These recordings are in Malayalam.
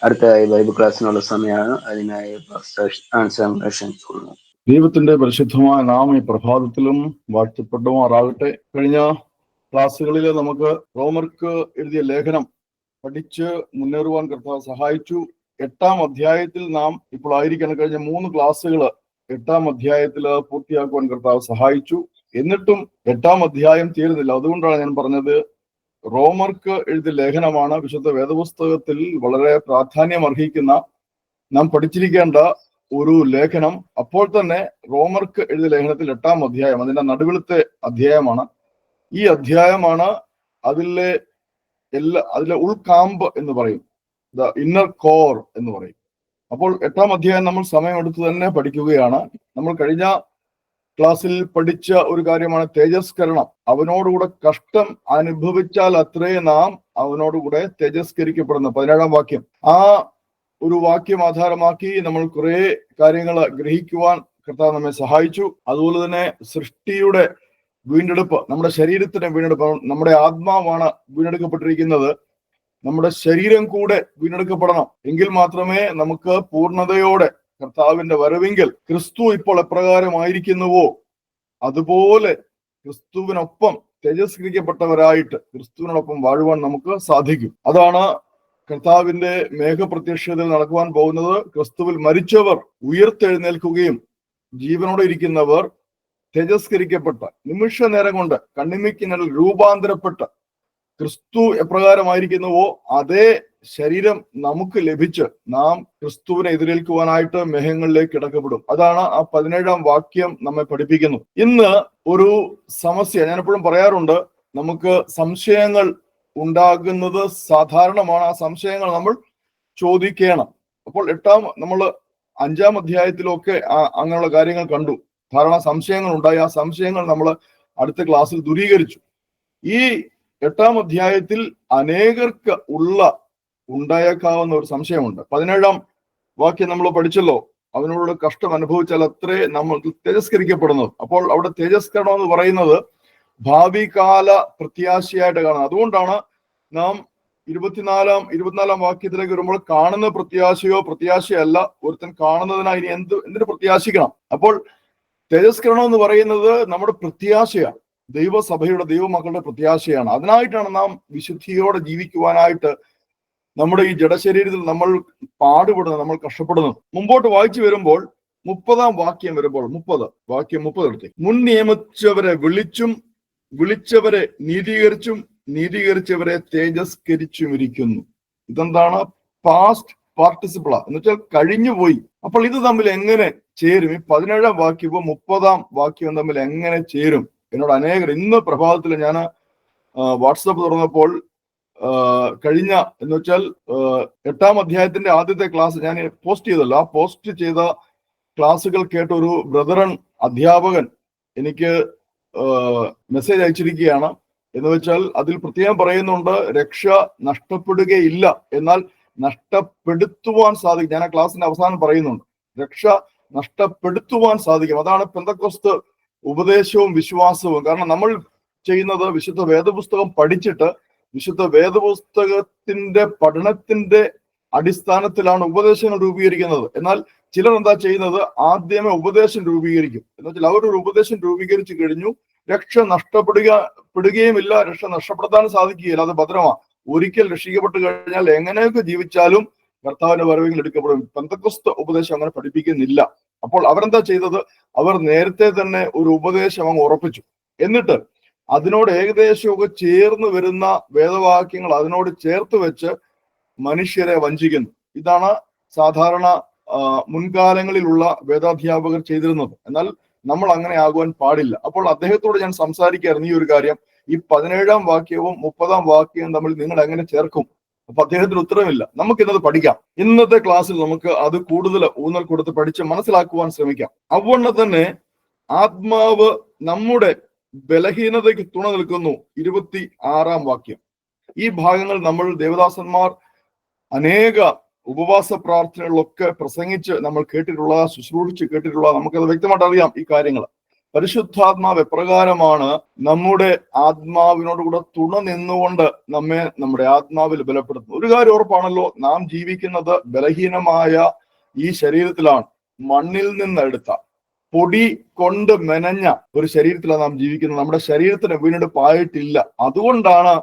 അടുത്തതായി ബൈബിൾ ക്ലാസ്സിനുള്ള സമയമാണ്. അതിനായി ക്ഷണിച്ചുകൊള്ളുന്നു. ദൈവത്തിന്റെ പരിശുദ്ധമായ നാം ഈ പ്രഭാതത്തിലും വാഴ്ത്തപ്പെടുമാറാകട്ടെ. കഴിഞ്ഞ ക്ലാസ്സുകളിൽ നമുക്ക് റോമർക്ക് എഴുതിയ ലേഖനം പഠിച്ച് മുന്നേറുവാൻ കർത്താവ് സഹായിച്ചു. 8-ാം അധ്യായത്തിൽ നാം ഇപ്പോൾ ആയിരിക്കണം. കഴിഞ്ഞ 3 ക്ലാസ്സുകൾ 8-ാം അധ്യായത്തിൽ പൂർത്തിയാക്കുവാൻ കർത്താവ് സഹായിച്ചു. എന്നിട്ടും 8-ാം അധ്യായം തീരുന്നില്ല. അതുകൊണ്ടാണ് ഞാൻ പറഞ്ഞത് റോമർക്ക് എഴുതിയ ലേഖനമാണ് വിശുദ്ധ വേദപുസ്തകത്തിൽ വളരെ പ്രാധാന്യം അർഹിക്കുന്ന, നാം പഠിച്ചിരിക്കേണ്ട ഒരു ലേഖനം. അപ്പോൾ തന്നെ റോമർക്ക് എഴുതിയ ലേഖനത്തിൽ 8-ാം അധ്യായം അതിന്റെ നടുവിലത്തെ അധ്യായമാണ്. ഈ അധ്യായമാണ് അതിലെ ഉൾക്കാമ്പ് എന്ന് പറയും, ദ ഇന്നർ കോർ എന്ന് പറയും. അപ്പോൾ 8-ാം അധ്യായം നമ്മൾ സമയമെടുത്ത് തന്നെ പഠിക്കുകയാണ്. നമ്മൾ കഴിഞ്ഞ ക്ലാസ്സിൽ പഠിച്ച ഒരു കാര്യമാണ് തേജസ്കരണം. അവനോടുകൂടെ കഷ്ടം അനുഭവിച്ചാൽ അത്രേ നാം അവനോടുകൂടെ തേജസ്കരിക്കപ്പെടുന്നു. 17-ാം വാക്യം. ആ ഒരു വാക്യം ആധാരമാക്കി നമ്മൾ കുറെ കാര്യങ്ങൾ ഗ്രഹിക്കുവാൻ കർത്താവ് നമ്മെ സഹായിച്ചു. അതുപോലെ തന്നെ സൃഷ്ടിയുടെ വീണ്ടെടുപ്പ്, നമ്മുടെ ശരീരത്തിന്റെ വീണ്ടെടുപ്പ്, നമ്മുടെ ആത്മാവാണ് വീണ്ടെടുക്കപ്പെട്ടിരിക്കുന്നത്. നമ്മുടെ ശരീരം കൂടെ വീണ്ടെടുക്കപ്പെടണം. എങ്കിൽ മാത്രമേ നമുക്ക് പൂർണ്ണതയോടെ കർത്താവിന്റെ വരവെങ്കിൽ ക്രിസ്തു ഇപ്പോൾ എപ്രകാരമായിരിക്കുന്നുവോ അതുപോലെ ക്രിസ്തുവിനൊപ്പം തേജസ്കരിക്കപ്പെട്ടവരായിട്ട് ക്രിസ്തുവിനോടൊപ്പം വാഴുവാൻ നമുക്ക് സാധിക്കും. അതാണ് കർത്താവിന്റെ മേഘപ്രത്യക്ഷതയിൽ നടക്കുവാൻ പോകുന്നത്. ക്രിസ്തുവിൽ മരിച്ചവർ ഉയർത്തെഴുന്നേൽക്കുകയും ജീവനോടെ ഇരിക്കുന്നവർ തേജസ്കരിക്കപ്പെട്ട നിമിഷ നേരം കൊണ്ട് കണ്ണിമയ്ക്കിനിൽ രൂപാന്തരപ്പെട്ട ക്രിസ്തു എപ്രകാരമായിരിക്കുന്നുവോ അതേ ശരീരം നമുക്ക് ലഭിച്ച് നാം ക്രിസ്തുവിനെ എതിരേൽക്കുവാനായിട്ട് മേഘങ്ങളിലേക്ക് ഇടക്കപ്പെടും. അതാണ് ആ 17-ാം വാക്യം നമ്മെ പഠിപ്പിക്കുന്നു. ഇന്ന് ഒരു സമസ്യ, ഞാൻ എപ്പോഴും പറയാറുണ്ട്, നമുക്ക് സംശയങ്ങൾ ഉണ്ടാകുന്നത് സാധാരണമാണ്. ആ സംശയങ്ങൾ നമ്മൾ ചോദിക്കണം. അപ്പോൾ നമ്മൾ 5-ാം അധ്യായത്തിലൊക്കെ അങ്ങനെയുള്ള കാര്യങ്ങൾ കണ്ടു. ധാരാളം സംശയങ്ങൾ ഉണ്ടായി. ആ സംശയങ്ങൾ നമ്മൾ അടുത്ത ക്ലാസ്സിൽ ദൂരീകരിച്ചു. ഈ 8-ാം അധ്യായത്തിൽ അനേകർക്ക് ഉണ്ടായേക്കാവുന്ന ഒരു സംശയമുണ്ട്. 17-ാം വാക്യം നമ്മൾ പഠിച്ചല്ലോ, അവനോട് കഷ്ടം അനുഭവിച്ചാൽ അത്രേ നമ്മൾ തേജസ്കരിക്കപ്പെടുന്നത്. അപ്പോൾ അവിടെ തേജസ്കരണം എന്ന് പറയുന്നത് ഭാവി കാല പ്രത്യാശയായിട്ട് കാണുന്നത്. അതുകൊണ്ടാണ് നാം 24-ാം വാക്യത്തിലേക്ക് വരുമ്പോൾ കാണുന്ന പ്രത്യാശയല്ല, ഒരുത്തൻ കാണുന്നതിനായി ഇനി എന്തിനു പ്രത്യാശിക്കണം. അപ്പോൾ തേജസ്കരണം എന്ന് പറയുന്നത് നമ്മുടെ പ്രത്യാശയാണ്, ദൈവസഭയുടെ ദൈവമക്കളുടെ പ്രത്യാശയാണ്. അതിനായിട്ടാണ് നാം വിശുദ്ധിയോടെ ജീവിക്കുവാനായിട്ട് നമ്മുടെ ഈ ജഡശരീരത്തിൽ നമ്മൾ പാടുപെടുന്നത്, നമ്മൾ കഷ്ടപ്പെടുന്നത്. മുമ്പോട്ട് വായിച്ചു വരുമ്പോൾ 30-ാം വാക്യം വരുമ്പോൾ 30 എടുത്തേ. മുൻ നിയമിച്ചവരെ വിളിച്ചവരെ നീതീകരിച്ചവരെ തേജസ്കരിച്ചും ഇരിക്കുന്നു. ഇതെന്താണ്? പാസ്റ്റ് പാർട്ടിസിപ്പിളാ, എന്ന് വെച്ചാൽ കഴിഞ്ഞുപോയി. അപ്പോൾ ഇത് തമ്മിൽ എങ്ങനെ ചേരും? ഈ 17-ാം വാക്യവും 30-ാം വാക്യവും തമ്മിൽ എങ്ങനെ ചേരും? എന്നോട് അനേകർ ഇന്ന് പ്രഭാതത്തിൽ ഞാൻ വാട്സപ്പ് തുറന്നപ്പോൾ കഴിഞ്ഞ എന്ന് വെച്ചാൽ 8-ാം അധ്യായത്തിന്റെ ആദ്യത്തെ ക്ലാസ് ഞാൻ പോസ്റ്റ് ചെയ്തല്ലോ. ആ പോസ്റ്റ് ചെയ്ത ക്ലാസ്സുകൾ കേട്ട ഒരു ബ്രദറൻ അധ്യാപകൻ എനിക്ക് മെസ്സേജ് അയച്ചിരിക്കുകയാണ്. എന്ന് വെച്ചാൽ അതിൽ പ്രത്യേകം പറയുന്നുണ്ട്, രക്ഷ നഷ്ടപ്പെടുകയില്ല, എന്നാൽ നഷ്ടപ്പെടുത്തുവാൻ സാധിക്കും. ഞാൻ ആ ക്ലാസ്സിന്റെ അവസാനം പറയുന്നുണ്ട്, രക്ഷ നഷ്ടപ്പെടുത്തുവാൻ സാധിക്കും. അതാണ് പെന്തക്കോസ്ത് ഉപദേശവും വിശ്വാസവും. കാരണം നമ്മൾ ചെയ്യുന്നത് വിശുദ്ധ വേദപുസ്തകം പഠിച്ചിട്ട് വിശുദ്ധ വേദപുസ്തകത്തിന്റെ പഠനത്തിന്റെ അടിസ്ഥാനത്തിലാണ് ഉപദേശങ്ങൾ രൂപീകരിക്കുന്നത്. എന്നാൽ ചിലർ എന്താ ചെയ്യുന്നത്? ആദ്യമേ ഉപദേശം രൂപീകരിക്കും. എന്ന് വെച്ചാൽ അവരൊരു ഉപദേശം രൂപീകരിച്ചു കഴിഞ്ഞു, രക്ഷ നഷ്ടപ്പെടുകയുമില്ല, രക്ഷ നഷ്ടപ്പെടുത്താൻ സാധിക്കുകയില്ല, അത് ഭദ്രമാ. ഒരിക്കൽ രക്ഷിക്കപ്പെട്ട് കഴിഞ്ഞാൽ എങ്ങനെയൊക്കെ ജീവിച്ചാലും കർത്താവിന്റെ വരവെങ്കിൽ എടുക്കപ്പെടും. പെന്തക്കോസ്ത് ഉപദേശം അങ്ങനെ പഠിപ്പിക്കുന്നില്ല. അപ്പോൾ അവരെന്താ ചെയ്തത്? അവർ നേരത്തെ തന്നെ ഒരു ഉപദേശം അങ്ങ് ഉറപ്പിച്ചു. എന്നിട്ട് അതിനോട് ഏകദേശമൊക്കെ ചേർന്ന് വരുന്ന വേദവാക്യങ്ങൾ അതിനോട് ചേർത്ത് വെച്ച് മനുഷ്യരെ വഞ്ചിക്കുന്നു. ഇതാണ് സാധാരണ മുൻകാലങ്ങളിലുള്ള വേദാധ്യാപകർ ചെയ്തിരുന്നത്. എന്നാൽ നമ്മൾ അങ്ങനെ ആകുവാൻ പാടില്ല. അപ്പോൾ അദ്ദേഹത്തോട് ഞാൻ സംസാരിക്കായിരുന്നു ഈ ഒരു കാര്യം. ഈ 17-ാം വാക്യവും 30-ാം വാക്യവും തമ്മിൽ നിങ്ങൾ എങ്ങനെ ചേർക്കും? അപ്പൊ അദ്ദേഹത്തിന് ഉത്തരവില്ല. നമുക്ക് ഇന്നത് പഠിക്കാം. ഇന്നത്തെ ക്ലാസ്സിൽ നമുക്ക് അത് കൂടുതൽ ഊന്നൽ കൊടുത്ത് പഠിച്ച് മനസ്സിലാക്കുവാൻ ശ്രമിക്കാം. അതുകൊണ്ട് തന്നെ ആത്മാവ് നമ്മുടെ ബലഹീനതയ്ക്ക് തുണ നിൽക്കുന്നു. 26-ാം വാക്യം. ഈ ഭാഗങ്ങൾ നമ്മൾ ദേവദാസന്മാർ അനേക ഉപവാസ പ്രാർത്ഥനകളിലൊക്കെ പ്രസംഗിച്ച് നമ്മൾ കേട്ടിട്ടുള്ള, ശുശ്രൂഷിച്ച് കേട്ടിട്ടുള്ള, നമുക്കത് വ്യക്തമായിട്ട് അറിയാം ഈ കാര്യങ്ങൾ. പരിശുദ്ധാത്മാവ് എപ്രകാരമാണ് നമ്മുടെ ആത്മാവിനോടുകൂടെ തുണ നിന്നുകൊണ്ട് നമ്മെ നമ്മുടെ ആത്മാവിൽ ബലപ്പെടുത്തുന്നത്. ഒരു കാര്യം ഉറപ്പാണല്ലോ, നാം ജീവിക്കുന്നത് ബലഹീനമായ ഈ ശരീരത്തിലാണ്. മണ്ണിൽ നിന്ന് എടുത്ത പൊടി കൊണ്ട് മെനഞ്ഞ ഒരു ശരീരത്തിലാണ് നാം ജീവിക്കുന്നത്. നമ്മുടെ ശരീരത്തിന് വീണ്ടെടുപ്പായിട്ടില്ല. അതുകൊണ്ടാണ്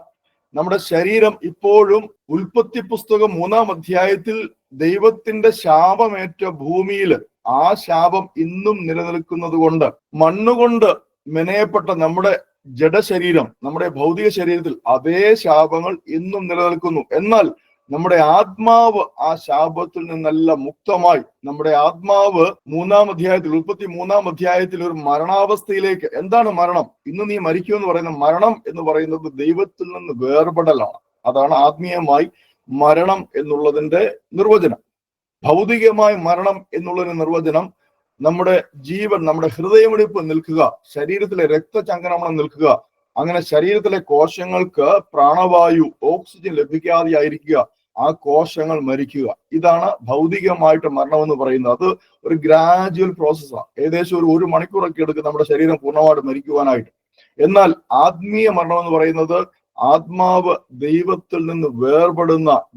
നമ്മുടെ ശരീരം ഇപ്പോഴും ഉൽപ്പത്തി പുസ്തകം 3-ാം അധ്യായത്തിൽ ദൈവത്തിന്റെ ശാപമേറ്റ ഭൂമിയിൽ ആ ശാപം ഇന്നും നിലനിൽക്കുന്നത് കൊണ്ട് മണ്ണുകൊണ്ട് മെനയപ്പെട്ട നമ്മുടെ ജഡശരീരം, നമ്മുടെ ഭൗതിക ശരീരത്തിൽ അതേ ശാപങ്ങൾ ഇന്നും നിലനിൽക്കുന്നു. എന്നാൽ നമ്മുടെ ആത്മാവ് ആ ശാപത്തിൽ നിന്നെല്ലാം മുക്തമായി നമ്മുടെ ആത്മാവ് 3-ാം അധ്യായത്തിൽ, ഉൽപ്പത്തി 3-ാം അധ്യായത്തിൽ ഒരു മരണാവസ്ഥയിലേക്ക്. എന്താണ് മരണം? ഇന്ന് നീ മരിക്കുമെന്ന് പറയുന്ന മരണം എന്ന് പറയുന്നത് ദൈവത്തിൽ നിന്ന് വേർപെടലാണ്. അതാണ് ആത്മീയമായി മരണം എന്നുള്ളതിന്റെ നിർവചനം. ഭൗതികമായ മരണം എന്നുള്ളൊരു നിർവചനം നമ്മുടെ ജീവൻ, നമ്മുടെ ഹൃദയമിടിപ്പ് നിൽക്കുക, ശരീരത്തിലെ രക്തചംക്രമണം നിൽക്കുക, അങ്ങനെ ശരീരത്തിലെ കോശങ്ങൾക്ക് പ്രാണവായു, ഓക്സിജൻ ലഭിക്കാതെയായിരിക്കുക, ആ കോശങ്ങൾ മരിക്കുക. ഇതാണ് ഭൗതികമായിട്ട് മരണം എന്ന് പറയുന്നത്. അത് ഒരു ഗ്രാജുവൽ പ്രോസസ്സാണ്. ഏകദേശം ഒരു മണിക്കൂറൊക്കെ എടുക്കും നമ്മുടെ ശരീരം പൂർണ്ണമായിട്ട് മരിക്കുവാനായിട്ട്. എന്നാൽ ആത്മീയ മരണം എന്ന് പറയുന്നത് ആത്മാവ് ദൈവത്തിൽ നിന്ന്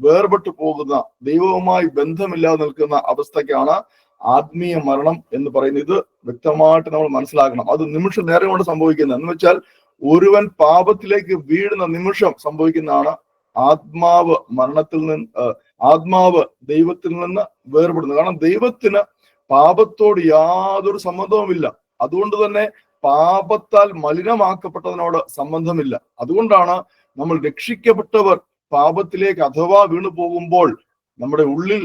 വേർപെട്ടു പോകുന്ന, ദൈവവുമായി ബന്ധമില്ലാതെ നിൽക്കുന്ന അവസ്ഥയ്ക്കാണ് ആത്മീയ മരണം എന്ന് പറയുന്നത്. ഇത് വ്യക്തമായിട്ട് നമ്മൾ മനസ്സിലാക്കണം. അത് നിമിഷ നേരം കൊണ്ട് സംഭവിക്കുന്നത്. എന്ന് വെച്ചാൽ ഒരുവൻ പാപത്തിലേക്ക് വീഴുന്ന നിമിഷം സംഭവിക്കുന്നതാണ് ആത്മാവ് ആത്മാവ് ദൈവത്തിൽ നിന്ന് വേർപെടുന്നത്. കാരണം ദൈവത്തിന് പാപത്തോട് യാതൊരു സംബന്ധവുമില്ല. അതുകൊണ്ട് തന്നെ പാപത്താൽ മലിനമാക്കപ്പെട്ടതിനോട് സംബന്ധമില്ല. അതുകൊണ്ടാണ് നമ്മൾ രക്ഷിക്കപ്പെട്ടവർ പാപത്തിലേക്ക് അഥവാ വീണു പോകുമ്പോൾ നമ്മുടെ ഉള്ളിൽ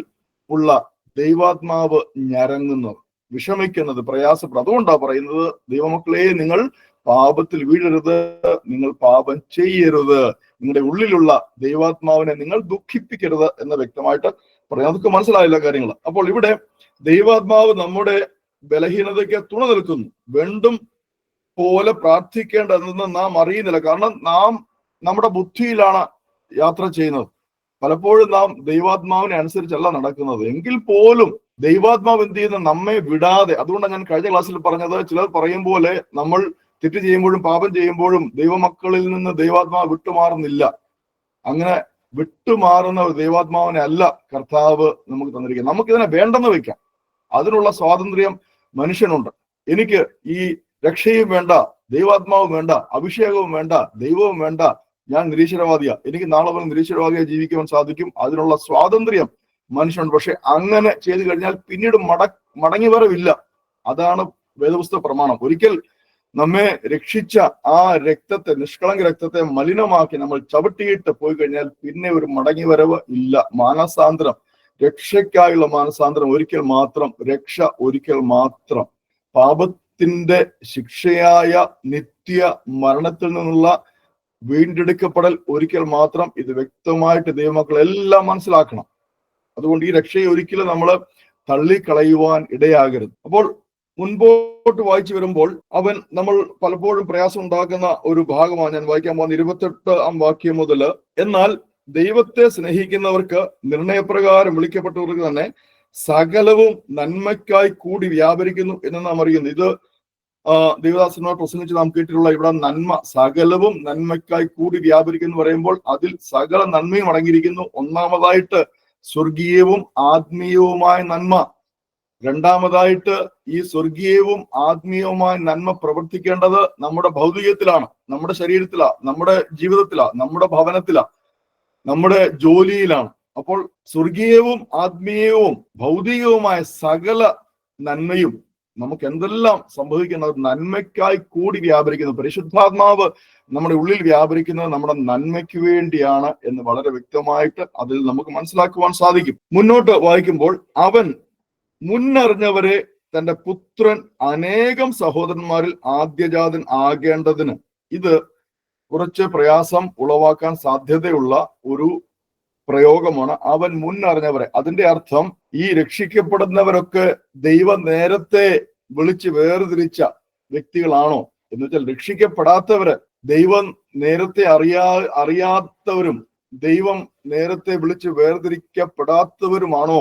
ഉള്ള ദൈവാത്മാവ് ഞരങ്ങുന്നത്, വിഷമിക്കുന്നത്, പ്രയാസപ്പെടുന്നത്. അതുകൊണ്ടാണ് പറയുന്നത്, ദൈവമക്കളെ, നിങ്ങൾ പാപത്തിൽ വീഴരുത്, നിങ്ങൾ പാപം ചെയ്യരുത്, നിങ്ങളുടെ ഉള്ളിലുള്ള ദൈവാത്മാവിനെ നിങ്ങൾ ദുഃഖിപ്പിക്കരുത് എന്ന് വ്യക്തമായിട്ട് പറയാം. അതൊക്കെ മനസ്സിലായില്ല കാര്യങ്ങൾ. അപ്പോൾ ഇവിടെ ദൈവാത്മാവ് നമ്മുടെ ബലഹീനതയ്ക്ക് തുണ നിൽക്കുന്നു. വീണ്ടും പോലെ പ്രാർത്ഥിക്കേണ്ടതെന്ന് നാം അറിയുന്നില്ല. കാരണം നാം നമ്മുടെ ബുദ്ധിയിലാണ് യാത്ര ചെയ്യുന്നത്. പലപ്പോഴും നാം ദൈവാത്മാവിനെ അനുസരിച്ചല്ല നടക്കുന്നത്. എങ്കിൽ പോലും ദൈവാത്മാവ് എന്ത് ചെയ്യുന്ന നമ്മെ വിടാതെ. അതുകൊണ്ടാണ് ഞാൻ കഴിഞ്ഞ ക്ലാസ്സിൽ പറഞ്ഞത്, ചിലർ പറയും പോലെ നമ്മൾ തെറ്റ് ചെയ്യുമ്പോഴും പാപം ചെയ്യുമ്പോഴും ദൈവമക്കളിൽ നിന്ന് ദൈവാത്മാവ് വിട്ടുമാറുന്നില്ല. അങ്ങനെ വിട്ടുമാറുന്ന ഒരു ദൈവാത്മാവിനെ അല്ല കർത്താവ് നമുക്ക് തന്നിരിക്കുന്നത്. നമുക്കിതിനെ വേണ്ടെന്ന് വെക്കാം. അതിനുള്ള സ്വാതന്ത്ര്യം മനുഷ്യനുണ്ട്. എനിക്ക് ഈ രക്ഷയും വേണ്ട, ദൈവാത്മാവും വേണ്ട, അഭിഷേകവും വേണ്ട, ദൈവവും വേണ്ട, ഞാൻ നിരീശ്വരവാദിയാ, എനിക്ക് നാളെ മുതൽ നിരീശ്വരവാദിയായി ജീവിക്കുവാൻ സാധിക്കും, അതിനുള്ള സ്വാതന്ത്ര്യം മനുഷ്യനുണ്ട്. പക്ഷെ അങ്ങനെ ചെയ്തു കഴിഞ്ഞാൽ പിന്നീട് മടങ്ങി വരവില്ല. അതാണ് വേദപുസ്തക പ്രമാണം. ഒരിക്കൽ നമ്മെ രക്ഷിച്ച ആ രക്തത്തെ, നിഷ്കളങ്ക രക്തത്തെ മലിനമാക്കി നമ്മൾ ചവിട്ടിയിട്ട് പോയി കഴിഞ്ഞാൽ പിന്നെ ഒരു മടങ്ങി വരവ് ഇല്ല. മാനസാന്തരം, രക്ഷയ്ക്കായുള്ള മാനസാന്തരം ഒരിക്കൽ മാത്രം, രക്ഷ ഒരിക്കൽ മാത്രം. പാപത്തിന്റെ ശിക്ഷയായ നിത്യ മരണത്തിൽ നിന്നുള്ള വീണ്ടെടുക്കപ്പെടൽ ഒരിക്കൽ മാത്രം. ഇത് വ്യക്തമായിട്ട് ദൈവമക്കൾ എല്ലാം മനസ്സിലാക്കണം. അതുകൊണ്ട് ഈ രക്ഷയെ ഒരിക്കലും നമ്മൾ തള്ളിക്കളയുവാൻ ഇടയാകരുത്. അപ്പോൾ മുൻപോട്ട് വായിച്ചു വരുമ്പോൾ നമ്മൾ പലപ്പോഴും പ്രയാസം ഉണ്ടാക്കുന്ന ഒരു ഭാഗമാണ് ഞാൻ വായിക്കാൻ പോകുന്നത് 28-ാം വാക്യം മുതൽ. എന്നാൽ ദൈവത്തെ സ്നേഹിക്കുന്നവർക്ക്, നിർണയപ്രകാരം വിളിക്കപ്പെട്ടവർക്ക് തന്നെ സകലവും നന്മയ്ക്കായി കൂടി വ്യാപരിക്കുന്നു എന്ന് നാം അറിയുന്നു. ഇത് ദേവദാസന്മാർ പ്രസംഗിച്ച് നാം കേട്ടിട്ടുള്ള ഇവിടെ നന്മ, സകലവും നന്മയ്ക്കായി കൂടി വ്യാപരിക്കുന്നു പറയുമ്പോൾ അതിൽ സകല നന്മയും അടങ്ങിയിരിക്കുന്നു. ഒന്നാമതായിട്ട് സ്വർഗീയവും ആത്മീയവുമായ നന്മ. രണ്ടാമതായിട്ട് ഈ സ്വർഗീയവും ആത്മീയവുമായ നന്മ പ്രവർത്തിക്കേണ്ടത് നമ്മുടെ ഭൗതികത്തിലാണ്, നമ്മുടെ ശരീരത്തിലാണ്, നമ്മുടെ ജീവിതത്തിലാണ്, നമ്മുടെ ഭവനത്തിലാണ്, നമ്മുടെ ജോലിയിലാണ്. അപ്പോൾ സ്വർഗീയവും ആത്മീയവും ഭൗതികവുമായ സകല നന്മയും നമുക്ക് എന്തെല്ലാം സംഭവിക്കുന്നത് നന്മയ്ക്കായി കൂടി വ്യാപരിക്കുന്നു. പരിശുദ്ധാത്മാവ് നമ്മുടെ ഉള്ളിൽ വ്യാപരിക്കുന്നത് നമ്മുടെ നന്മയ്ക്ക് വേണ്ടിയാണ് എന്ന് വളരെ വ്യക്തമായിട്ട് അതിൽ നമുക്ക് മനസ്സിലാക്കുവാൻ സാധിക്കും. മുന്നോട്ട് വായിക്കുമ്പോൾ, അവൻ മുന്നറിഞ്ഞവരെ തന്റെ പുത്രൻ അനേകം സഹോദരന്മാരിൽ ആദ്യജാതൻ ആകേണ്ടതിന്. ഇത് കുറച്ച് പ്രയാസം ഉളവാക്കാൻ സാധ്യതയുള്ള ഒരു പ്രയോഗമാണ്. അവൻ മുന്നറിഞ്ഞവരെ. അതിന്റെ അർത്ഥം ഈ രക്ഷിക്കപ്പെടുന്നവരൊക്കെ ദൈവം നേരത്തെ വിളിച്ച് വേർതിരിച്ച വ്യക്തികളാണോ എന്ന് വെച്ചാൽ, രക്ഷിക്കപ്പെടാത്തവര് ദൈവം നേരത്തെ അറിയാത്തവരും ദൈവം നേരത്തെ വിളിച്ച് വേർതിരിക്കപ്പെടാത്തവരുമാണോ?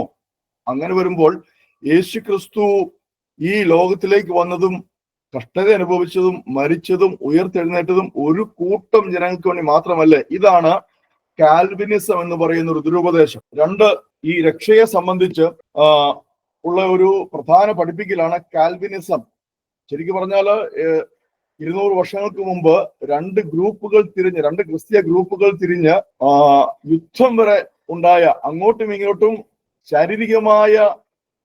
അങ്ങനെ വരുമ്പോൾ യേശു ക്രിസ്തു ഈ ലോകത്തിലേക്ക് വന്നതും കഷ്ടത അനുഭവിച്ചതും മരിച്ചതും ഉയർത്തെഴുന്നേറ്റതും ഒരു കൂട്ടം ജനങ്ങൾക്ക് വേണ്ടി മാത്രമല്ല. ഇതാണ് കാൽവിനിസം എന്ന് പറയുന്ന ഒരു ദുരുപദേശം. രണ്ട്, ഈ രക്ഷയെ സംബന്ധിച്ച് ഉള്ള ഒരു പ്രധാന പഠിപ്പിക്കലാണ് കാൽവിനിസം. ശരിക്കും പറഞ്ഞാല് 200 വർഷങ്ങൾക്ക് മുമ്പ് രണ്ട് ക്രിസ്തീയ ഗ്രൂപ്പുകൾ തിരിഞ്ഞ് യുദ്ധം വരെ ഉണ്ടായ, അങ്ങോട്ടും ഇങ്ങോട്ടും ശാരീരികമായ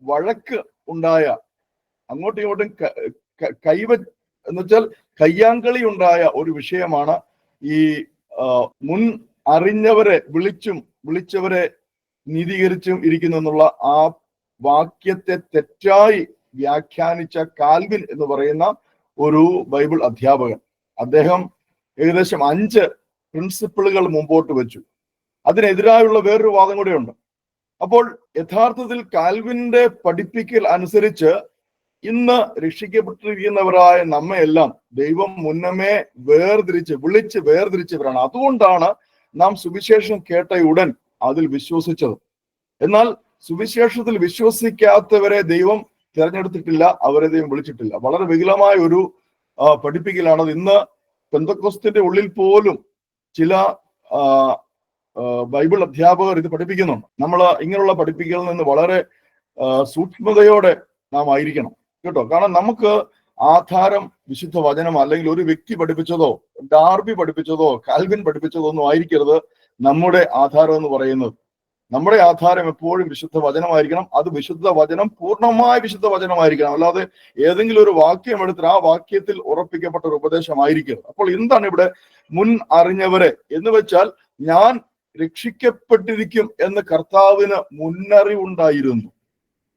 വഴക്ക് ഉണ്ടായ, അങ്ങോട്ടും ഇങ്ങോട്ടും എന്നുവെച്ചാൽ കയ്യാങ്കളി ഉണ്ടായ ഒരു വിഷയമാണ് ഈ മുൻ അറിഞ്ഞവരെ വിളിച്ചവരെ നീതീകരിച്ചും ഇരിക്കുന്നു എന്നുള്ള ആ വാക്യത്തെ തെറ്റായി വ്യാഖ്യാനിച്ച കാൽവിൻ എന്ന് പറയുന്ന ഒരു ബൈബിൾ അധ്യാപകൻ. അദ്ദേഹം ഏകദേശം 5 പ്രിൻസിപ്പിളുകൾ മുമ്പോട്ട് വെച്ചു. അതിനെതിരായുള്ള വേറൊരു വാദം കൂടെയുണ്ട്. അപ്പോൾ യഥാർത്ഥത്തിൽ കാൽവിന്റെ പഠിപ്പിക്കൽ അനുസരിച്ച് ഇന്ന് രക്ഷിക്കപ്പെട്ടിരിക്കുന്നവരായ നമ്മയെല്ലാം ദൈവം മുന്നമേ വിളിച്ച് വേർതിരിച്ചവരാണ്. അതുകൊണ്ടാണ് നാം സുവിശേഷം കേട്ട ഉടൻ അതിൽ വിശ്വസിച്ചത്. എന്നാൽ സുവിശേഷത്തിൽ വിശ്വസിക്കാത്തവരെ ദൈവം തിരഞ്ഞെടുത്തിട്ടില്ല, അവരെ ദൈവം വിളിച്ചിട്ടില്ല. വളരെ വികലമായ ഒരു പഠിപ്പിക്കലാണത്. ഇന്ന് പെന്തക്കോസ്തിന്റെ ഉള്ളിൽ പോലും ചില ബൈബിൾ അധ്യാപകർ ഇത് പഠിപ്പിക്കുന്നുണ്ട്. നമ്മൾ ഇങ്ങനെയുള്ള പഠിപ്പിക്കലിൽ നിന്ന് വളരെ സൂക്ഷ്മതയോടെ നാം ആയിരിക്കണം കേട്ടോ. കാരണം നമുക്ക് ആധാരം വിശുദ്ധ വചനം, അല്ലെങ്കിൽ ഒരു വ്യക്തി പഠിപ്പിച്ചതോ ഡാർബി പഠിപ്പിച്ചതോ കാൽവിൻ പഠിപ്പിച്ചതോ ഒന്നും ആയിരിക്കരുത് നമ്മുടെ ആധാരം എന്ന് പറയുന്നത്. നമ്മുടെ ആധാരം എപ്പോഴും വിശുദ്ധ വചനമായിരിക്കണം. അത് വിശുദ്ധ വചനം, പൂർണ്ണമായ വിശുദ്ധ വചനമായിരിക്കണം. അല്ലാതെ ഏതെങ്കിലും ഒരു വാക്യം എടുത്ത് ആ വാക്യത്തിൽ ഉറപ്പിക്കപ്പെട്ട ഒരു ഉപദേശമായിരിക്കരുത്. അപ്പോൾ എന്താണ് ഇവിടെ മുൻ അറിഞ്ഞവരെ എന്ന് വെച്ചാൽ, ഞാൻ രക്ഷിക്കപ്പെട്ടിരിക്കും എന്ന് കർത്താവിന് മുന്നറിവുണ്ടായിരുന്നു.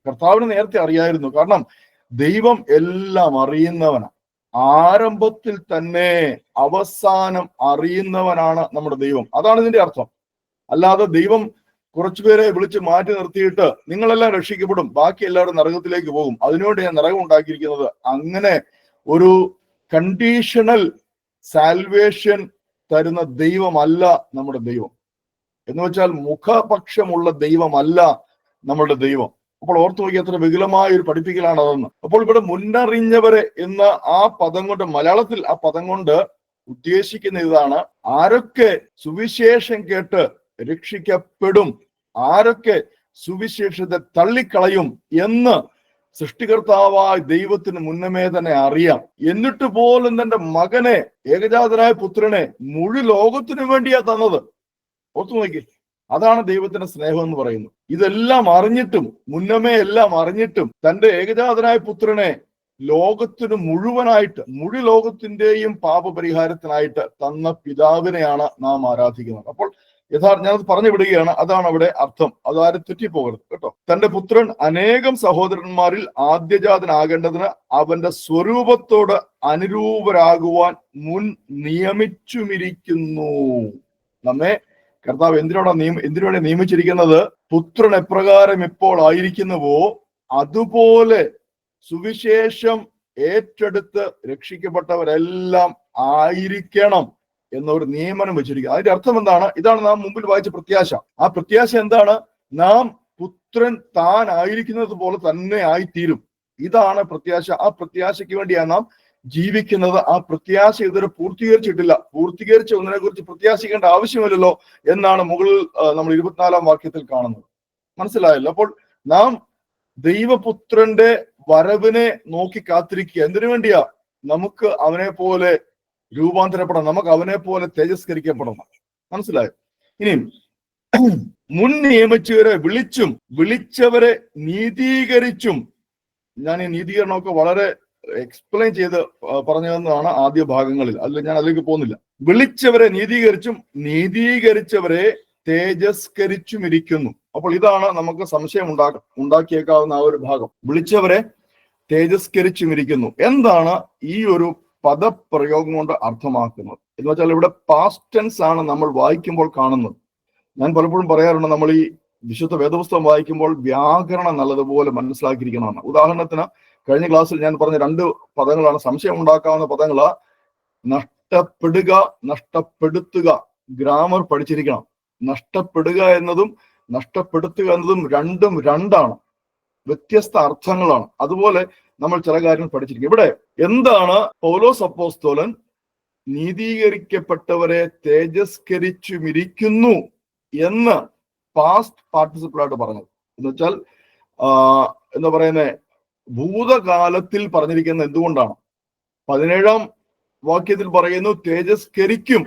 കർത്താവിന് നേരത്തെ അറിയായിരുന്നു. കാരണം ദൈവം എല്ലാം അറിയുന്നവനാണ്. ആരംഭത്തിൽ തന്നെ അവസാനം അറിയുന്നവനാണ് നമ്മുടെ ദൈവം. അതാണ് ഇതിന്റെ അർത്ഥം. അല്ലാതെ ദൈവം കുറച്ചുപേരെ വിളിച്ച് മാറ്റി നിർത്തിയിട്ട് നിങ്ങളെല്ലാം രക്ഷിക്കപ്പെടും, ബാക്കി എല്ലാവരും നരകത്തിലേക്ക് പോകും, അതിനുവേണ്ടി ഞാൻ നരകം ഉണ്ടാക്കിയിരിക്കുന്നത്, അങ്ങനെ ഒരു കണ്ടീഷണൽ സാൽവേഷൻ തരുന്ന ദൈവമല്ല നമ്മുടെ ദൈവം. എന്ന് വെച്ചാൽ മുഖപക്ഷമുള്ള ദൈവമല്ല നമ്മുടെ ദൈവം. അപ്പോൾ ഓർത്തു നോക്കി എത്ര വികലമായ ഒരു പഠിപ്പിക്കലാണ് അതെന്ന്. അപ്പോൾ ഇവിടെ മുന്നറിഞ്ഞവരെ എന്ന ആ പദം കൊണ്ട്, മലയാളത്തിൽ ആ പദം കൊണ്ട് ഉദ്ദേശിക്കുന്ന ഇതാണ്: ആരൊക്കെ സുവിശേഷം കേട്ട് രക്ഷിക്കപ്പെടും, ആരൊക്കെ സുവിശേഷത്തെ തള്ളിക്കളയും എന്ന് സൃഷ്ടികർത്താവായ ദൈവത്തിന് മുന്നമേ തന്നെ അറിയാം. എന്നിട്ട് പോലും തന്റെ മകനെ, ഏകജാതനായ പുത്രനെ മുഴു ലോകത്തിനു വേണ്ടിയാ തന്നത്. ഓർത്തു നോക്കി, അതാണ് ദൈവത്തിന്റെ സ്നേഹം എന്ന് പറയുന്നത്. ഇതെല്ലാം അറിഞ്ഞിട്ടും, മുന്നമേ എല്ലാം അറിഞ്ഞിട്ടും തന്റെ ഏകജാതനായ പുത്രനെ ലോകത്തിന് മുഴുവനായിട്ട്, മുഴു ലോകത്തിന്റെയും പാപപരിഹാരത്തിനായിട്ട് തന്ന പിതാവിനെയാണ് നാം ആരാധിക്കുന്നത്. അപ്പോൾ ഞാനത് പറഞ്ഞു വിടുകയാണ്. അതാണ് അവിടെ അർത്ഥം. അതാരും തെറ്റിപ്പോകരുത് കേട്ടോ. തന്റെ പുത്രൻ അനേകം സഹോദരന്മാരിൽ ആദ്യജാതനാകേണ്ടതിന് അവന്റെ സ്വരൂപത്തോട് അനുരൂപരാകുവാൻ മുൻ നിയമിച്ചുമിരിക്കുന്നു. നമ്മെ കർത്താവ് എന്തിനോടെ നിയമിച്ചിരിക്കുന്നത്? പുത്രൻ എപ്രകാരം ഇപ്പോൾ ആയിരിക്കുന്നുവോ അതുപോലെ സുവിശേഷം ഏറ്റെടുത്ത് രക്ഷിക്കപ്പെട്ടവരെല്ലാം ആയിരിക്കണം എന്നൊരു നിയമനം വെച്ചിരിക്കുന്നത്. അതിന്റെ അർത്ഥം എന്താണ്? ഇതാണ് നാം മുമ്പിൽ വായിച്ച പ്രത്യാശ. ആ പ്രത്യാശ എന്താണ്? നാം പുത്രൻ താൻ ആയിരിക്കുന്നത് പോലെ തന്നെ ആയിത്തീരും. ഇതാണ് പ്രത്യാശ. ആ പ്രത്യാശയ്ക്ക് വേണ്ടിയാണ് നാം ജീവിക്കുന്നത്. ആ പ്രത്യാശ ഇതുവരെ പൂർത്തീകരിച്ചിട്ടില്ല. പൂർത്തീകരിച്ച ഒന്നിനെ കുറിച്ച് പ്രത്യാശിക്കേണ്ട ആവശ്യമില്ലല്ലോ എന്നാണ് മുകളിൽ നമ്മൾ 24-ാം വാക്യത്തിൽ കാണുന്നത്. മനസ്സിലായല്ലോ? അപ്പോൾ നാം ദൈവപുത്രന്റെ വരവിനെ നോക്കി കാത്തിരിക്കുക. എന്തിനു വേണ്ടിയാ? നമുക്ക് അവനെ പോലെ രൂപാന്തരപ്പെടണം, നമുക്ക് അവനെ പോലെ തേജസ്കരിക്കപ്പെടണം. മനസ്സിലായോ? ഇനിയും മുൻ നിയമിച്ചവരെ വിളിച്ചവരെ നീതീകരിച്ചും. ഞാൻ ഈ നീതീകരണമൊക്കെ വളരെ എക്സ്പ്ലെയിൻ ചെയ്ത് പറഞ്ഞതെന്നാണ് ആദ്യ ഭാഗങ്ങളിൽ. ഞാൻ അതിലേക്ക് പോകുന്നില്ല. വിളിച്ചവരെ നീതീകരിച്ചവരെ തേജസ്കരിച്ചും ഇരിക്കുന്നു. അപ്പോൾ ഇതാണ് നമുക്ക് സംശയം ഉണ്ടാക്കിയേക്കാവുന്ന ആ ഒരു ഭാഗം. വിളിച്ചവരെ തേജസ്കരിച്ചും ഇരിക്കുന്നു. എന്താണ് ഈ ഒരു പദപ്രയോഗം കൊണ്ട് അർത്ഥമാക്കുന്നത് എന്ന് വെച്ചാൽ, ഇവിടെ പാസ്റ്റ് ടെൻസ് ആണ് നമ്മൾ വായിക്കുമ്പോൾ കാണുന്നത്. ഞാൻ പലപ്പോഴും പറയാറുണ്ട്, നമ്മൾ ഈ വിശുദ്ധ വേദപുസ്തകം വായിക്കുമ്പോൾ വ്യാകരണം നല്ലതുപോലെ മനസ്സിലാക്കിയിരിക്കണമെന്ന്. ഉദാഹരണത്തിന് കഴിഞ്ഞ ക്ലാസ്സിൽ ഞാൻ പറഞ്ഞ 2 പദങ്ങളാണ് സംശയം ഉണ്ടാക്കാവുന്ന പദങ്ങള്. നഷ്ടപ്പെടുക, നഷ്ടപ്പെടുത്തുക. ഗ്രാമർ പഠിച്ചിരിക്കണം. നഷ്ടപ്പെടുക എന്നതും നഷ്ടപ്പെടുത്തുക എന്നതും രണ്ടും രണ്ടാണ്, വ്യത്യസ്ത അർത്ഥങ്ങളാണ്. അതുപോലെ നമ്മൾ ചില കാര്യങ്ങൾ പഠിച്ചിരിക്കും. ഇവിടെ എന്താണ് പൗലോസ് അപ്പോസ്തലൻ നീതീകരിക്കപ്പെട്ടവരെ തേജസ്കരിച്ചുമിരിക്കുന്നു എന്ന് പാസ്റ്റ് പാർട്ടിസിപ്പിൾ ആയിട്ട് പറഞ്ഞത്? എന്ന് വെച്ചാൽ എന്താ പറയുന്നത്, ഭൂതകാലത്തിൽ പറഞ്ഞിരിക്കുന്നത് എന്തുകൊണ്ടാണ്? 17-ാം വാക്യത്തിൽ പറയുന്നു തേജസ്കരിക്കും,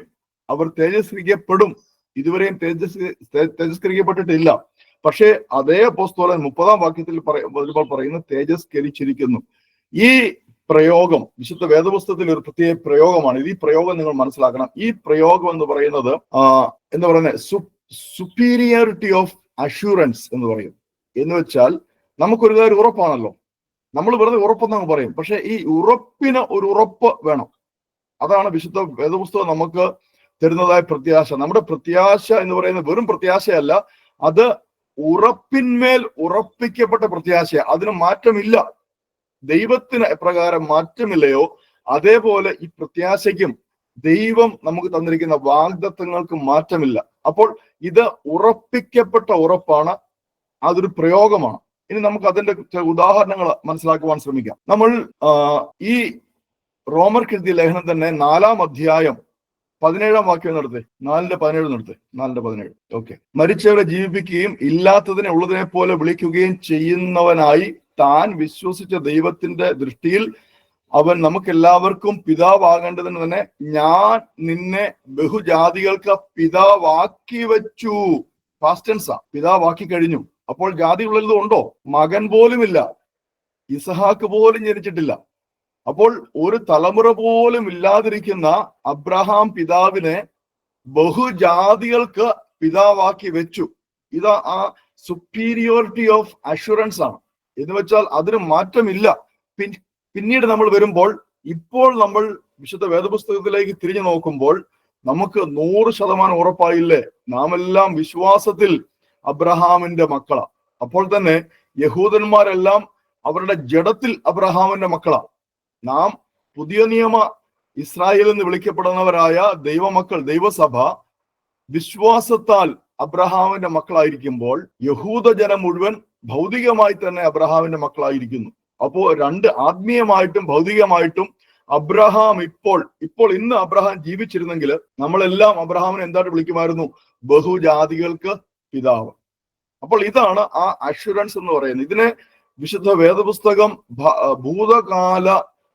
അവർ തേജസ്കരിക്കപ്പെടും. ഇതുവരെയും തേജസ്കരിക്കപ്പെട്ടിട്ടില്ല. പക്ഷേ അതേ അപ്പോസ്തലൻ 30-ാം വാക്യത്തിൽ പറയുന്നു തേജസ്കരിച്ചിരിക്കുന്നു. ഈ പ്രയോഗം വിശുദ്ധ വേദപുസ്തകത്തിൽ ഒരു പ്രത്യേക പ്രയോഗമാണ്. ഈ പ്രയോഗം നിങ്ങൾ മനസ്സിലാക്കണം. ഈ പ്രയോഗം എന്ന് പറയുന്നത് എന്താ പറയുന്നത്, സുപ്പീരിയോറിറ്റി ഓഫ് അഷുറൻസ് എന്ന് പറയും. എന്ന് വെച്ചാൽ നമുക്കൊരു കാര്യം ഉറപ്പാണല്ലോ, നമ്മൾ വെറുതെ ഉറപ്പെന്ന് പറയും, പക്ഷെ ഈ ഉറപ്പിന് ഒരു ഉറപ്പ് വേണം. അതാണ് വിശുദ്ധ വേദപുസ്തകം നമുക്ക് തരുന്നതായ പ്രത്യാശ. നമ്മുടെ പ്രത്യാശ എന്ന് പറയുന്നത് വെറും പ്രത്യാശയല്ല, അത് ഉറപ്പിന്മേൽ ഉറപ്പിക്കപ്പെട്ട പ്രത്യാശ. അതിന് മാറ്റമില്ല. ദൈവത്തിന് എപ്രകാരം മാറ്റമില്ലയോ അതേപോലെ ഈ പ്രത്യാശയ്ക്കും ദൈവം നമുക്ക് തന്നിരിക്കുന്ന വാഗ്ദത്തങ്ങൾക്ക് മാറ്റമില്ല. അപ്പോൾ ഇത് ഉറപ്പിക്കപ്പെട്ട ഉറപ്പാണ്, അതൊരു പ്രയോഗമാണ്. ഇനി നമുക്ക് അതിന്റെ ഉദാഹരണങ്ങൾ മനസ്സിലാക്കുവാൻ ശ്രമിക്കാം. നമ്മൾ ഈ റോമർക്കെഴുതിയ ലേഖനം തന്നെ 4-ാം അധ്യായം 17-ാം വാക്യം നടത്തേ, 4:17 നടത്തേ, 4:17. ഓക്കെ. മരിച്ചവരെ ജീവിപ്പിക്കുകയും ഇല്ലാത്തതിനെ ഉള്ളതിനെ പോലെ വിളിക്കുകയും ചെയ്യുന്നവനായി താൻ വിശ്വസിച്ച ദൈവത്തിന്റെ ദൃഷ്ടിയിൽ അവൻ നമുക്കെല്ലാവർക്കും പിതാവാകേണ്ടതിന് തന്നെ ഞാൻ നിന്നെ ബഹുജാതികൾക്ക് പിതാവാക്കി വെച്ചു. പാസ്റ്റ് ടെൻസാ, പിതാവാക്കി കഴിഞ്ഞു. അപ്പോൾ ജാതികളിൽ ഉണ്ടോ? മകൻ പോലുമില്ല, ഇസഹാക്ക് പോലും ജനിച്ചിട്ടില്ല. അപ്പോൾ ഒരു തലമുറ പോലും ഇല്ലാതിരിക്കുന്ന അബ്രഹാം പിതാവിനെ ബഹുജാതികൾക്ക് പിതാവാക്കി വെച്ചു. ഇത് ആ സുപ്പീരിയോറിറ്റി ഓഫ് അഷുറൻസ് ആണ്. എന്ന് വെച്ചാൽ അതിന് മാറ്റമില്ല. പിന്നീട് നമ്മൾ വരുമ്പോൾ, ഇപ്പോൾ നമ്മൾ വിശുദ്ധ വേദപുസ്തകത്തിലേക്ക് തിരിഞ്ഞു നോക്കുമ്പോൾ നമുക്ക് 100% ഉറപ്പായില്ലേ, നാം എല്ലാം വിശ്വാസത്തിൽ അബ്രഹാമിന്റെ മക്കളാ. അപ്പോൾ തന്നെ യഹൂദന്മാരെല്ലാം അവരുടെ ജഡത്തിൽ അബ്രഹാമിന്റെ മക്കളാ. നാം പുതിയ നിയമ ഇസ്രായേൽ എന്ന് വിളിക്കപ്പെടുന്നവരായ ദൈവമക്കൾ, ദൈവസഭ വിശ്വാസത്താൽ അബ്രഹാമിന്റെ മക്കളായിരിക്കുമ്പോൾ യഹൂദജനം മുഴുവൻ ഭൗതികമായി തന്നെ അബ്രഹാമിന്റെ മക്കളായിരിക്കുന്നു. അപ്പോ രണ്ട്, ആത്മീയമായിട്ടും ഭൗതികമായിട്ടും അബ്രഹാം ഇന്ന് അബ്രഹാം ജീവിച്ചിരുന്നെങ്കിൽ നമ്മളെല്ലാം അബ്രഹാമിനെ എന്തായിട്ട് വിളിക്കുമായിരുന്നു? ബഹുജാതികൾക്ക് പിതാവ്. അപ്പോൾ ഇതാണ് ആ അഷുറൻസ് എന്ന് പറയുന്നത്. ഇതിനെ വിശുദ്ധ വേദപുസ്തകം ഭൂതകാല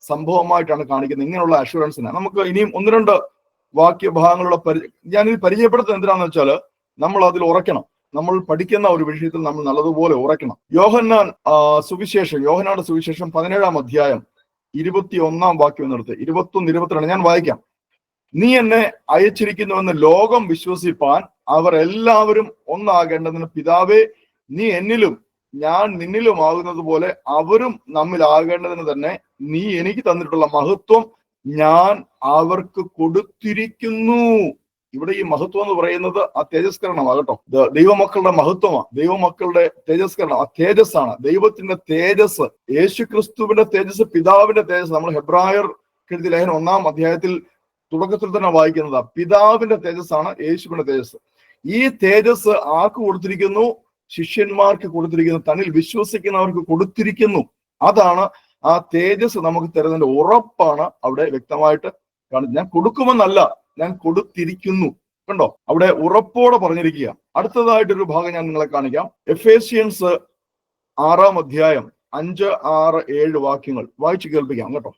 സംഭവമായിട്ടാണ് കാണിക്കുന്നത്. ഇങ്ങനെയുള്ള അഷുറൻസിനെ നമുക്ക് ഇനിയും 1-2 വാക്യഭാഗങ്ങളുടെ ഞാനിത് പരിചയപ്പെടുത്തുന്നത് എന്തിനാന്ന് വെച്ചാൽ നമ്മൾ അതിൽ ഉറക്കണം. നമ്മൾ പഠിക്കുന്ന ഒരു വിഷയത്തിൽ നമ്മൾ നല്ലതുപോലെ ഉറക്കണം. യോഹന്നാന്റെ സുവിശേഷം 17-ാം അധ്യായം 21-ാം വാക്യം നിർത്തി 21, 22 ഞാൻ വായിക്കാം. നീ എന്നെ അയച്ചിരിക്കുന്നുവെന്ന് ലോകം വിശ്വസിപ്പാൻ അവർ എല്ലാവരും ഒന്നാകേണ്ടതിന് പിതാവേ, നീ എന്നിലും ഞാൻ നിന്നിലുമാകുന്നത് പോലെ അവരും നമ്മിലാകേണ്ടതിന് തന്നെ നീ എനിക്ക് തന്നിട്ടുള്ള മഹത്വം ഞാൻ അവർക്ക് കൊടുത്തിരിക്കുന്നു. ഇവിടെ ഈ മഹത്വം എന്ന് പറയുന്നത് ആ തേജസ്കരണമാണ് കേട്ടോ. ദൈവമക്കളുടെ മഹത്വമാണ്, ദൈവമക്കളുടെ തേജസ്കരണം. ആ തേജസ്സാണ്, ദൈവത്തിന്റെ തേജസ്, യേശു ക്രിസ്തുവിന്റെ തേജസ്, പിതാവിന്റെ തേജസ്. നമ്മൾ ഹെബ്രായർ എഴുതിയ ലേഖനം 1-ാം അധ്യായത്തിൽ തുടക്കത്തിൽ തന്നെ വായിക്കുന്നതാ. പിതാവിന്റെ തേജസ്സാണ് യേശുവിന്റെ തേജസ്. ഈ തേജസ് ആർക്ക് കൊടുത്തിരിക്കുന്നു? ശിഷ്യന്മാർക്ക് കൊടുത്തിരിക്കുന്നു, തന്നിൽ വിശ്വസിക്കുന്നവർക്ക് കൊടുത്തിരിക്കുന്നു. അതാണ് ആ തേജസ് നമുക്ക് തരുന്നതിന്റെ ഉറപ്പാണ് അവിടെ വ്യക്തമായിട്ട് കാണുന്നത്. ഞാൻ കൊടുക്കുമെന്നല്ല, ഞാൻ കൊടുത്തിരിക്കുന്നു. കണ്ടോ, അവിടെ ഉറപ്പോടെ പറഞ്ഞിരിക്കുക. അടുത്തതായിട്ടൊരു ഭാഗം ഞാൻ നിങ്ങളെ കാണിക്കാം. എഫേസ്യൻസ് 6-ാം അധ്യായം 5, 6, 7 വാക്യങ്ങൾ വായിച്ചു കേൾപ്പിക്കാം കേട്ടോ.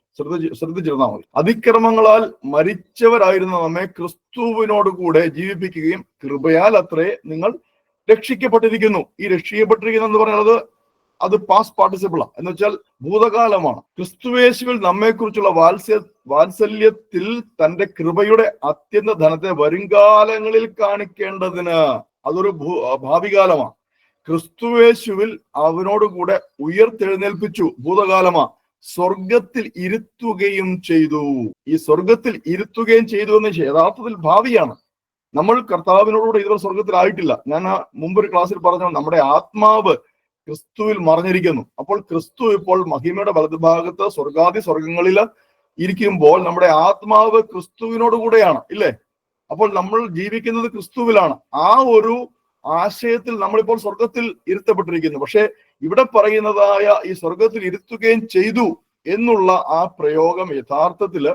ശ്രദ്ധിച്ചിരുന്നാൽ മതി. അതിക്രമങ്ങളാൽ മരിച്ചവരായിരുന്ന നമ്മെ ക്രിസ്തുവിനോട് കൂടെ ജീവിപ്പിക്കുകയും കൃപയാൽ അത്രേ നിങ്ങൾ രക്ഷിക്കപ്പെട്ടിരിക്കുന്നു. ഈ രക്ഷിക്കപ്പെട്ടിരിക്കുന്നു എന്ന് പറയുന്നത് അത് പാസ്റ്റ് പാർട്ടിസിപ്പിളാണ്. എന്ന് വെച്ചാൽ ഭൂതകാലമാണ്. ക്രിസ്തുയേശുവിൽ നമ്മെക്കുറിച്ചുള്ള വാത്സല്യത്തിൽ തന്റെ കൃപയുടെ അത്യന്ത ധനത്തെ വരുംകാലങ്ങളിൽ കാണിക്കേണ്ടതിന്, അതൊരു ഭാവികാലമാണ്. ക്രിസ്തുയേശുവിൽ അവനോടുകൂടെ ഉയർത്തെഴുന്നേൽപ്പിച്ചു, ഭൂതകാലമാ. സ്വർഗത്തിൽ ഇരുത്തുകയും ചെയ്തു. ഈ സ്വർഗത്തിൽ ഇരുത്തുകയും ചെയ്തു എന്ന് യഥാർത്ഥത്തിൽ ഭാവിയാണ്. നമ്മൾ കർത്താവിനോടുകൂടെ ഇതുവരെ സ്വർഗത്തിലായിട്ടില്ല. ഞാൻ മുമ്പൊരു ക്ലാസ്സിൽ പറഞ്ഞു, നമ്മുടെ ആത്മാവ് ക്രിസ്തുവിൽ മറഞ്ഞിരിക്കുന്നു. അപ്പോൾ ക്രിസ്തു ഇപ്പോൾ മഹിമയുടെ വലതുഭാഗത്ത് സ്വർഗാദി സ്വർഗങ്ങളിൽ ഇരിക്കുമ്പോൾ നമ്മുടെ ആത്മാവ് ക്രിസ്തുവിനോട് കൂടെയാണ്, ഇല്ലേ? അപ്പോൾ നമ്മൾ ജീവിക്കുന്നത് ക്രിസ്തുവിലാണ്. ആ ഒരു ആശയത്തിൽ നമ്മളിപ്പോൾ സ്വർഗത്തിൽ ഇരുത്തപ്പെട്ടിരിക്കുന്നു. പക്ഷെ ഇവിടെ പറയുന്നതായ ഈ സ്വർഗത്തിൽ ഇരുത്തുകയും ചെയ്തു എന്നുള്ള ആ പ്രയോഗം യഥാർത്ഥത്തില്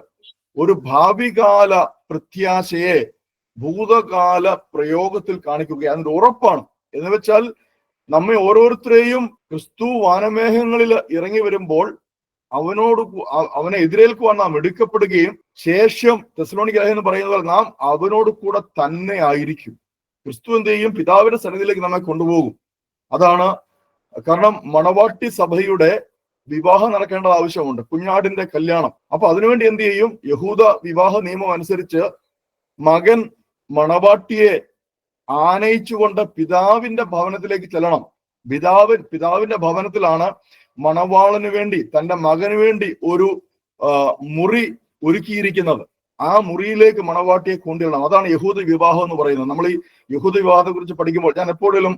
ഒരു ഭാവികാല പ്രത്യാശയെ ഭൂതകാല പ്രയോഗത്തിൽ കാണിക്കുകയാണ്. അതിന്റെ ഉറപ്പാണ്. എന്ന് വെച്ചാൽ നമ്മെ ഓരോരുത്തരെയും ക്രിസ്തു വാനമേഘങ്ങളിൽ ഇറങ്ങി വരുമ്പോൾ അവനെ എതിരേൽക്കുവാൻ നാം എടുക്കപ്പെടുകയും ശേഷം തെസ്സലോനിക്ക ലേഖനം പറയുന്ന പോലെ നാം അവനോട് കൂടെ തന്നെ ആയിരിക്കും. ക്രിസ്തു എന്ത് ചെയ്യും? പിതാവിന്റെ സന്നിധിയിലേക്ക് നമ്മെ കൊണ്ടുപോകും. അതാണ് കാരണം മണവാട്ടി സഭയുടെ വിവാഹം നടക്കേണ്ടത് ആവശ്യമുണ്ട്, കുഞ്ഞാടിന്റെ കല്യാണം. അപ്പൊ അതിനുവേണ്ടി എന്ത് ചെയ്യും? യഹൂദ വിവാഹ നിയമം അനുസരിച്ച് മകൻ മണവാട്ടിയെ ആനയിച്ചുകൊണ്ട് പിതാവിന്റെ ഭവനത്തിലേക്ക് ചെല്ലണം. പിതാവിന്റെ ഭവനത്തിലാണ് മണവാളന് വേണ്ടി, തന്റെ മകന് വേണ്ടി ഒരു മുറി ഒരുക്കിയിരിക്കുന്നത്. ആ മുറിയിലേക്ക് മണവാട്ടിയെ കൊണ്ടുവരണം. അതാണ് യഹൂദ വിവാഹം എന്ന് പറയുന്നത്. നമ്മൾ ഈ യഹൂദ വിവാഹത്തെ കുറിച്ച് പഠിക്കുമ്പോൾ ഞാൻ എപ്പോഴും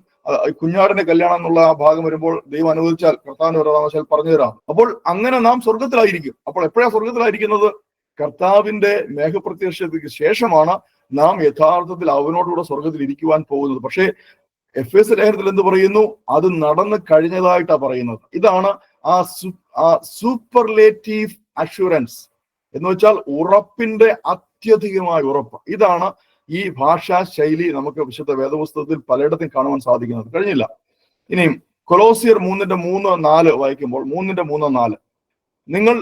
കുഞ്ഞാടിന്റെ കല്യാണം എന്നുള്ള ആ ഭാഗം വരുമ്പോൾ ദൈവം അനുവദിച്ചാൽ കർത്താവിന്റെ വരദാവശാൽ പറഞ്ഞു തരാം. അപ്പോൾ അങ്ങനെ നാം സ്വർഗത്തിലായിരിക്കും. അപ്പോൾ എപ്പോഴാണ് സ്വർഗത്തിലായിരിക്കുന്നത്? കർത്താവിന്റെ മേഘപ്രത്യക്ഷതയ്ക്ക് ശേഷമാണ് നാം യഥാർത്ഥത്തിൽ അവനോടുകൂടെ സ്വർഗത്തിൽ ഇരിക്കുവാൻ പോകുന്നത്. പക്ഷേ എഫേസ്യ ലേഖനത്തിൽ എന്ത് പറയുന്നു? അത് നടന്നു കഴിഞ്ഞതായിട്ടാണ് പറയുന്നത്. ഇതാണ് ആ സൂപ്പർലേറ്റീവ് അഷുറൻസ് എന്ന് വെച്ചാൽ ഉറപ്പിന്റെ അത്യധികമായ ഉറപ്പ്. ഇതാണ് ഈ ഭാഷാ ശൈലി നമുക്ക് വിശുദ്ധ വേദപുസ്തകത്തിൽ പലയിടത്തും കാണുവാൻ സാധിക്കുന്നത്. കഴിഞ്ഞില്ല. ഇനിയും കൊലോസിയർ 3:3-4 വായിക്കുമ്പോൾ 3:3-4 നിങ്ങൾ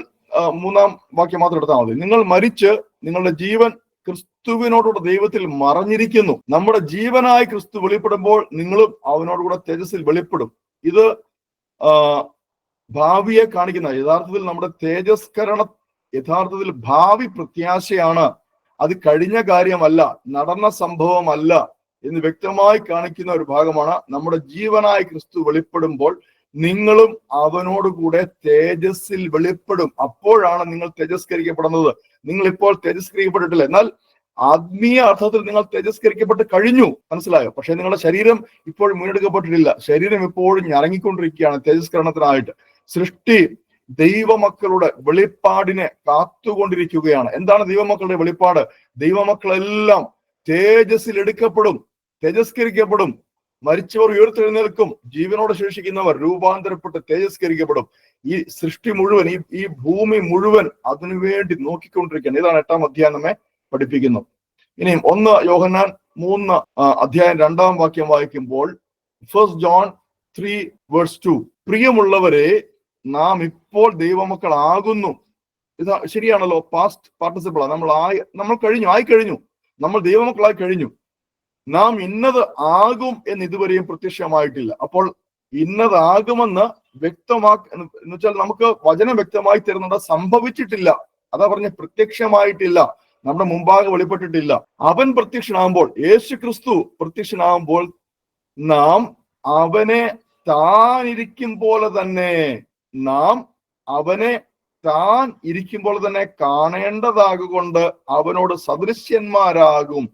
മൂന്നാം വാക്യം മാത്രം എടുത്താൽ മതി. നിങ്ങൾ മരിച്ച് നിങ്ങളുടെ ജീവൻ ക്രിസ്തുവിനോടുകൂടെ ദൈവത്തിൽ മറഞ്ഞിരിക്കുന്നു. നമ്മുടെ ജീവനായ ക്രിസ്തു വെളിപ്പെടുമ്പോൾ നിങ്ങളും അവനോടുകൂടെ തേജസ്സിൽ വെളിപ്പെടും. ഇത് ഭാവിയെ കാണിക്കുന്ന, യഥാർത്ഥത്തിൽ നമ്മുടെ തേജസ്കരണ യഥാർത്ഥത്തിൽ ഭാവി പ്രത്യാശയാണ്. അത് കഴിഞ്ഞ കാര്യമല്ല, നടന്ന സംഭവമല്ല എന്ന് വ്യക്തമായി കാണിക്കുന്ന ഒരു ഭാഗമാണ്. നമ്മുടെ ജീവനായ ക്രിസ്തു വെളിപ്പെടുമ്പോൾ നിങ്ങളും അവനോടുകൂടെ തേജസ്സിൽ വെളിപ്പെടും. അപ്പോഴാണ് നിങ്ങൾ തേജസ്കരിക്കപ്പെടുന്നത്. നിങ്ങൾ ഇപ്പോൾ തേജസ്കരിക്കപ്പെട്ടിട്ടില്ല, എന്നാൽ ആത്മീയ അർത്ഥത്തിൽ നിങ്ങൾ തേജസ്കരിക്കപ്പെട്ട് കഴിഞ്ഞു. മനസ്സിലായോ? പക്ഷെ നിങ്ങളുടെ ശരീരം ഇപ്പോഴും വീണ്ടെടുക്കപ്പെട്ടിട്ടില്ല. ശരീരം ഇപ്പോഴും ഞരങ്ങിക്കൊണ്ടിരിക്കുകയാണ് തേജസ്കരണത്തിനായിട്ട്. സൃഷ്ടി ദൈവമക്കളുടെ വെളിപ്പാടിനെ കാത്തുകൊണ്ടിരിക്കുകയാണ്. എന്താണ് ദൈവമക്കളുടെ വെളിപ്പാട്? ദൈവമക്കളെല്ലാം തേജസ്സിൽ എടുക്കപ്പെടും, തേജസ്കരിക്കപ്പെടും. മരിച്ചവർ ഉയർത്തെഴുന്നേൽക്കും, ജീവനോടെ ശേഷിക്കുന്നവർ രൂപാന്തരപ്പെട്ട് തേജസ്കരിക്കപ്പെടും. ഈ സൃഷ്ടി മുഴുവൻ, ഈ ഭൂമി മുഴുവൻ അതിനുവേണ്ടി നോക്കിക്കൊണ്ടിരിക്കുകയാണ്. ഇതാണ് 8-ാം അധ്യായം നമ്മെ പഠിപ്പിക്കുന്നു. ഇനിയും 1 യോഹന്നാൻ 3:2 വാക്യം വായിക്കുമ്പോൾ 1 John 3:2 പ്രിയമുള്ളവരെ, നാം ഇപ്പോൾ ദൈവമക്കളാകുന്നു. ഇത് ശരിയാണല്ലോ, പാസ്റ്റ് പാർട്ടിസിപ്പിൾ. നമ്മൾ ആയിക്കഴിഞ്ഞു, നമ്മൾ ദൈവമക്കളായി കഴിഞ്ഞു. നാം ഇന്നത് ആകും എന്ന് ഇതുവരെയും പ്രത്യക്ഷമായിട്ടില്ല. അപ്പോൾ ഇന്നതാകുമെന്ന് എന്ന് വെച്ചാൽ നമുക്ക് വചനം വ്യക്തമായി തരുന്നുണ്ട്. സംഭവിച്ചിട്ടില്ല, അതാ പറഞ്ഞ പ്രത്യക്ഷമായിട്ടില്ല, നമ്മുടെ മുമ്പാകെ വെളിപ്പെട്ടിട്ടില്ല. അവൻ പ്രത്യക്ഷനാകുമ്പോൾ, യേശു ക്രിസ്തു പ്രത്യക്ഷനാകുമ്പോൾ നാം അവനെ താൻ ഇരിക്കും പോലെ തന്നെ കാണേണ്ടതാകൊണ്ട് അവനോട് സദൃശ്യന്മാരാകും.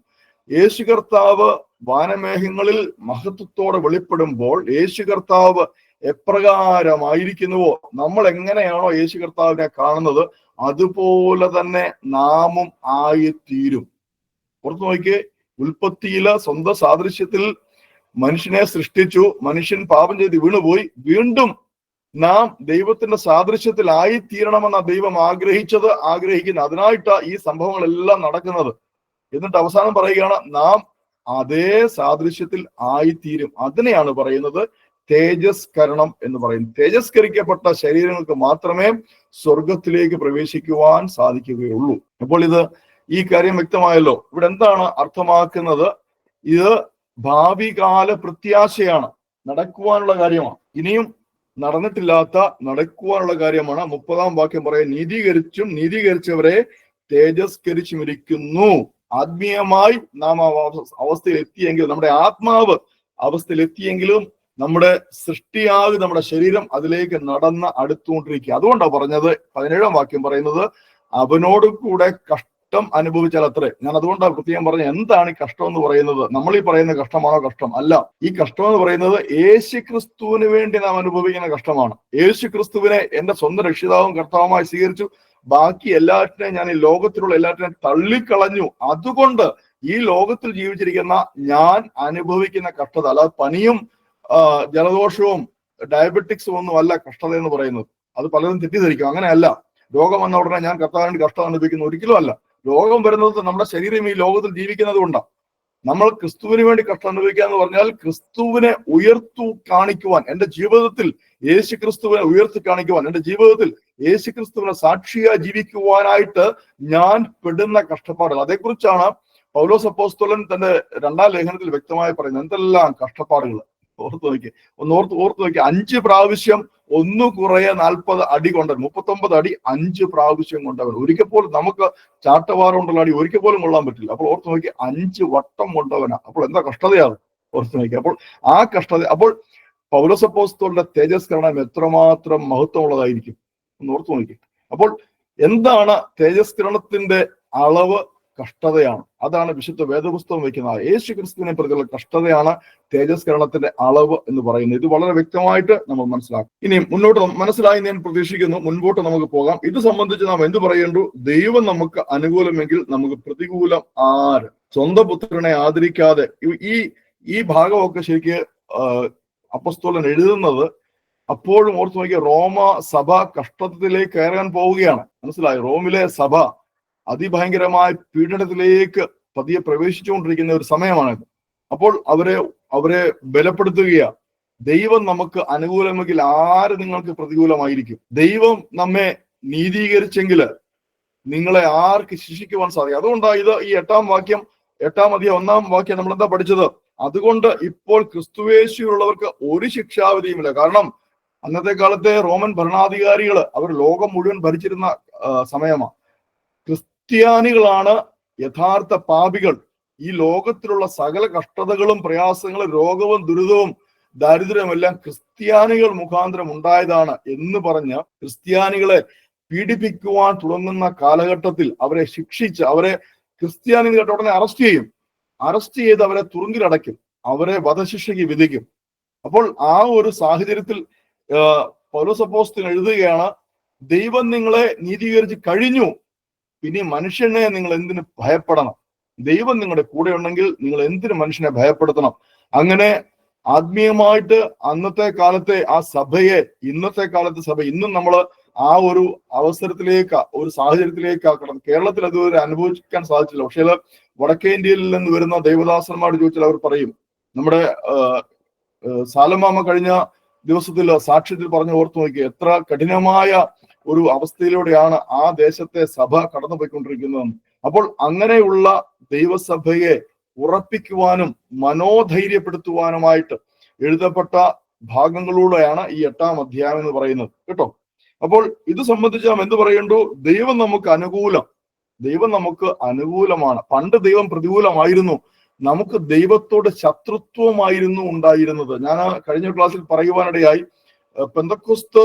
യേശു കർത്താവ് വാനമേഘങ്ങളിൽ മഹത്വത്തോടെ വെളിപ്പെടുമ്പോൾ യേശു കർത്താവ് എപ്രകാരമായിരിക്കുന്നുവോ, നമ്മൾ എങ്ങനെയാണോ യേശു കർത്താവിനെ കാണുന്നത് അതുപോലെ തന്നെ നാമും ആയിത്തീരും. പുറത്തു നോക്കിയേ, ഉൽപ്പത്തിയിലെ സ്വന്തം സാദൃശ്യത്തിൽ മനുഷ്യനെ സൃഷ്ടിച്ചു. മനുഷ്യൻ പാപം ചെയ്ത് വീണുപോയി. വീണ്ടും നാം ദൈവത്തിന്റെ സാദൃശ്യത്തിൽ ആയിത്തീരണമെന്ന ദൈവം ആഗ്രഹിക്കുന്ന അതിനായിട്ടാ ഈ സംഭവങ്ങളെല്ലാം നടക്കുന്നത്. എന്നിട്ട് അവസാനം പറയുകയാണ്, നാം അതേ സാദൃശ്യത്തിൽ ആയിത്തീരും. അതിനെയാണ് പറയുന്നത് തേജസ്കരണം എന്ന് പറയുന്നത്. തേജസ്കരിക്കപ്പെട്ട ശരീരങ്ങൾക്ക് മാത്രമേ സ്വർഗത്തിലേക്ക് പ്രവേശിക്കുവാൻ സാധിക്കുകയുള്ളൂ. അപ്പോൾ ഈ കാര്യം വ്യക്തമായല്ലോ. ഇവിടെ എന്താണ് അർത്ഥമാക്കുന്നത്? ഇത് ഭാവികാല പ്രത്യാശയാണ്, നടക്കുവാനുള്ള കാര്യമാണ്. ഇനിയും നടക്കുവാനുള്ള കാര്യമാണ്. 30-ാം വാക്യം പറയും, നീതീകരിച്ചവരെ തേജസ്കരിച്ചുമിരിക്കുന്നു. ആത്മീയമായി നാം ആ അവസ്ഥയിൽ എത്തിയെങ്കിലും, നമ്മുടെ ആത്മാവ് അവസ്ഥയിൽ എത്തിയെങ്കിലും നമ്മുടെ സൃഷ്ടിയാകും നമ്മുടെ ശരീരം അതിലേക്ക് അടുത്തുകൊണ്ടിരിക്കുക. അതുകൊണ്ടാണ് പറഞ്ഞത് 17-ാം വാക്യം പറയുന്നത്, അവനോട് കൂടെ കഷ്ടം അനുഭവിച്ചാൽ അത്രേ. ഞാൻ അതുകൊണ്ടാണ് പ്രത്യേകം പറഞ്ഞത്, എന്താണ് ഈ കഷ്ടം എന്ന് പറയുന്നത്? നമ്മൾ ഈ പറയുന്ന കഷ്ടമാണോ? കഷ്ടം അല്ല. ഈ കഷ്ടം എന്ന് പറയുന്നത് യേശു ക്രിസ്തുവിന് വേണ്ടി നാം അനുഭവിക്കുന്ന കഷ്ടമാണ്. യേശു ക്രിസ്തുവിനെ എന്റെ സ്വന്തം രക്ഷിതാവും കർത്താവുമായി സ്വീകരിച്ചു. ബാക്കി എല്ലാറ്റിനെയും, ഞാൻ ഈ ലോകത്തിലുള്ള എല്ലാറ്റിനെയും തള്ളിക്കളഞ്ഞു. അതുകൊണ്ട് ഈ ലോകത്തിൽ ജീവിച്ചിരിക്കുന്ന ഞാൻ അനുഭവിക്കുന്ന കഷ്ടത, അല്ലാതെ പനിയും ജലദോഷവും ഡയബറ്റിക്സും ഒന്നും അല്ല കഷ്ടത എന്ന് പറയുന്നത്. അത് പലരും തെറ്റിദ്ധരിക്കും. അങ്ങനെയല്ല. രോഗം വന്ന ഉടനെ ഞാൻ കർത്താവിന് കഷ്ടം അനുഭവിക്കുന്നു, ഒരിക്കലും അല്ല. രോഗം വരുന്നത് നമ്മുടെ ശരീരം ഈ ലോകത്തിൽ ജീവിക്കുന്നത് കൊണ്ടാണ്. നമ്മൾ ക്രിസ്തുവിന് വേണ്ടി കഷ്ടം അനുഭവിക്കുക എന്ന് പറഞ്ഞാൽ ക്രിസ്തുവിനെ ഉയർത്തു കാണിക്കുവാൻ, എന്റെ ജീവിതത്തിൽ യേശു ക്രിസ്തുവിനെ ഉയർത്തി കാണിക്കുവാൻ, എന്റെ ജീവിതത്തിൽ യേശു ക്രിസ്തുവിനെ സാക്ഷിയായി ജീവിക്കുവാനായിട്ട് ഞാൻ പെടുന്ന കഷ്ടപ്പാടുകൾ. അതേക്കുറിച്ചാണ് പൗലോസ് അപ്പോസ്തലൻ തന്റെ 2-ാം ലേഖനത്തിൽ വ്യക്തമായി പറയുന്നത്. എന്തെല്ലാം കഷ്ടപ്പാടുകൾ ഓർത്തു നോക്കി, ഓർത്തു നോക്കി. 5 പ്രാവശ്യം 1 കുറയെ 40 അടി കൊണ്ടവൻ, 39 അടി 5 പ്രാവശ്യം കൊണ്ടവൻ. ഒരിക്കൽ പോലും നമുക്ക് ചാട്ടവാറം കൊണ്ടുള്ള അടി ഒരിക്കൽ പോലും കൊള്ളാൻ പറ്റില്ല. അപ്പോൾ ഓർത്തു നോക്കി, 5 വട്ടം കൊണ്ടവനാ. അപ്പോൾ എന്താ കഷ്ടതയാണ് ഓർത്തു നോക്കി. അപ്പോൾ ആ കഷ്ടത, അപ്പോൾ പൗലോസ് അപ്പോസ്തലന്റെ തേജസ്കരണം എത്രമാത്രം മഹത്വമുള്ളതായിരിക്കും ഒന്ന് ഓർത്തു നോക്കി. അപ്പോൾ എന്താണ് തേജസ്കരണത്തിന്റെ അളവ്? കഷ്ടതയാണ്. അതാണ് വിശുദ്ധ വേദപുസ്തകം വയ്ക്കുന്നത്. യേശു ക്രിസ്തുവിനെ പ്രതിയുള്ള കഷ്ടതയാണ് തേജസ്കരണത്തിന്റെ അളവ് എന്ന് പറയുന്നത്. ഇത് വളരെ വ്യക്തമായിട്ട് നമ്മൾ മനസ്സിലാക്കും. ഇനി മുന്നോട്ട് മനസ്സിലായി ഞാൻ പ്രതീക്ഷിക്കുന്നു. മുൻപോട്ട് നമുക്ക് പോകാം. ഇത് സംബന്ധിച്ച് നാം എന്ത് പറയേണ്ടു? ദൈവം നമുക്ക് അനുകൂലമെങ്കിൽ നമുക്ക് പ്രതികൂലം ആര്? സ്വന്തം പുത്രനെ ആദരിക്കാതെ, ഈ ഭാഗമൊക്കെ ശരിക്ക് അപ്പോസ്തലൻ എഴുതുന്നത് അപ്പോഴും ഓർത്തു നോക്കിയ റോമ സഭ കഷ്ടത്തിലേക്ക് കയറാൻ പോവുകയാണ്. മനസ്സിലായി? റോമിലെ സഭ അതിഭയങ്കരമായ പീഡനത്തിലേക്ക് പതിയെ പ്രവേശിച്ചുകൊണ്ടിരിക്കുന്ന ഒരു സമയമാണിത്. അപ്പോൾ അവരെ ബലപ്പെടുത്തുകയാ. ദൈവം നമുക്ക് അനുകൂലമെങ്കിൽ ആര് നിങ്ങൾക്ക് പ്രതികൂലമായിരിക്കും? ദൈവം നമ്മെ നീതീകരിച്ചെങ്കിൽ നിങ്ങളെ ആർക്ക് ശിക്ഷിക്കുവാൻ സാധിക്കും? അതുകൊണ്ടാണ് ഇത് ഈ 8-ാം വാക്യം, 8-ാം അധ്യായം 1-ാം വാക്യം നമ്മൾ എന്താ പഠിച്ചത്? അതുകൊണ്ട് ഇപ്പോൾ ക്രിസ്തുയേശുവിലുള്ളവർക്ക് ഒരു ശിക്ഷാവിധിയുമില്ല. കാരണം അന്നത്തെ കാലത്തെ റോമൻ ഭരണാധികാരികൾ അവർ ലോകം മുഴുവൻ ഭരിച്ചിരുന്ന സമയമാണ്. ക്രിസ്ത്യാനികളാണ് യഥാർത്ഥ പാപികൾ. ഈ ലോകത്തിലുള്ള സകല കഷ്ടതകളും പ്രയാസങ്ങളും രോഗവും ദുരിതവും ദാരിദ്ര്യമെല്ലാം ക്രിസ്ത്യാനികൾ മുഖാന്തരം ഉണ്ടായതാണ് എന്ന് പറഞ്ഞ് ക്രിസ്ത്യാനികളെ പീഡിപ്പിക്കുവാൻ തുടങ്ങുന്ന കാലഘട്ടത്തിൽ അവരെ ശിക്ഷിച്ച്, അവരെ ക്രിസ്ത്യാനി കേട്ട ഉടനെ അറസ്റ്റ് ചെയ്ത് അവരെ തുറുങ്കിലടയ്ക്കും, അവരെ വധശിക്ഷയ്ക്ക് വിധിക്കും. അപ്പോൾ ആ ഒരു സാഹചര്യത്തിൽ പൗലോസ് അപ്പോസ്തലൻ എഴുതുകയാണ്, ദൈവം നിങ്ങളെ നീതീകരിച്ച് കഴിഞ്ഞു, പിന്നെ മനുഷ്യനെ നിങ്ങൾ എന്തിനു ഭയപ്പെടണം? ദൈവം നിങ്ങളുടെ കൂടെ ഉണ്ടെങ്കിൽ നിങ്ങൾ എന്തിനു മനുഷ്യനെ ഭയപ്പെടുത്തണം? അങ്ങനെ ആത്മീയമായിട്ട് അന്നത്തെ കാലത്തെ ആ സഭയെ, ഇന്നത്തെ കാലത്തെ സഭ ഇന്നും നമ്മൾ ആ ഒരു അവസരത്തിലേക്ക്, ഒരു സാഹചര്യത്തിലേക്ക് ആക്കണം. കേരളത്തിൽ അതുവരെ അനുഭവിക്കാൻ സാധിച്ചില്ല. പക്ഷേ വടക്കേ ഇന്ത്യയിൽ നിന്ന് വരുന്ന ദൈവദാസന്മാരോട് ചോദിച്ചാൽ അവർ പറയും. നമ്മുടെ സാലമാമ കഴിഞ്ഞ ദിവസത്തിൽ സാക്ഷ്യത്തിൽ പറഞ്ഞു ഓർത്തു നോക്കി, എത്ര കഠിനമായ ഒരു അവസ്ഥയിലൂടെയാണ് ആ ദേശത്തെ സഭ കടന്നുപോയിക്കൊണ്ടിരിക്കുന്നത്. അപ്പോൾ അങ്ങനെയുള്ള ദൈവസഭയെ ഉറപ്പിക്കുവാനും മനോധൈര്യപ്പെടുത്തുവാനുമായിട്ട് എഴുതപ്പെട്ട ഭാഗങ്ങളിലൂടെയാണ് ഈ 8-ാം അധ്യായം എന്ന് പറയുന്നത് കേട്ടോ. അപ്പോൾ ഇത് സംബന്ധിച്ച് നാം എന്ത് പറയേണ്ടു? ദൈവം നമുക്ക് അനുകൂലമാണ്. പണ്ട് ദൈവം പ്രതികൂലമായിരുന്നു. നമുക്ക് ദൈവത്തോട് ശത്രുത്വമായിരുന്നു ഉണ്ടായിരുന്നത്. ഞാൻ കഴിഞ്ഞ ക്ലാസ്സിൽ പറയുവാനിടയായി, പെന്തക്കോസ്ത്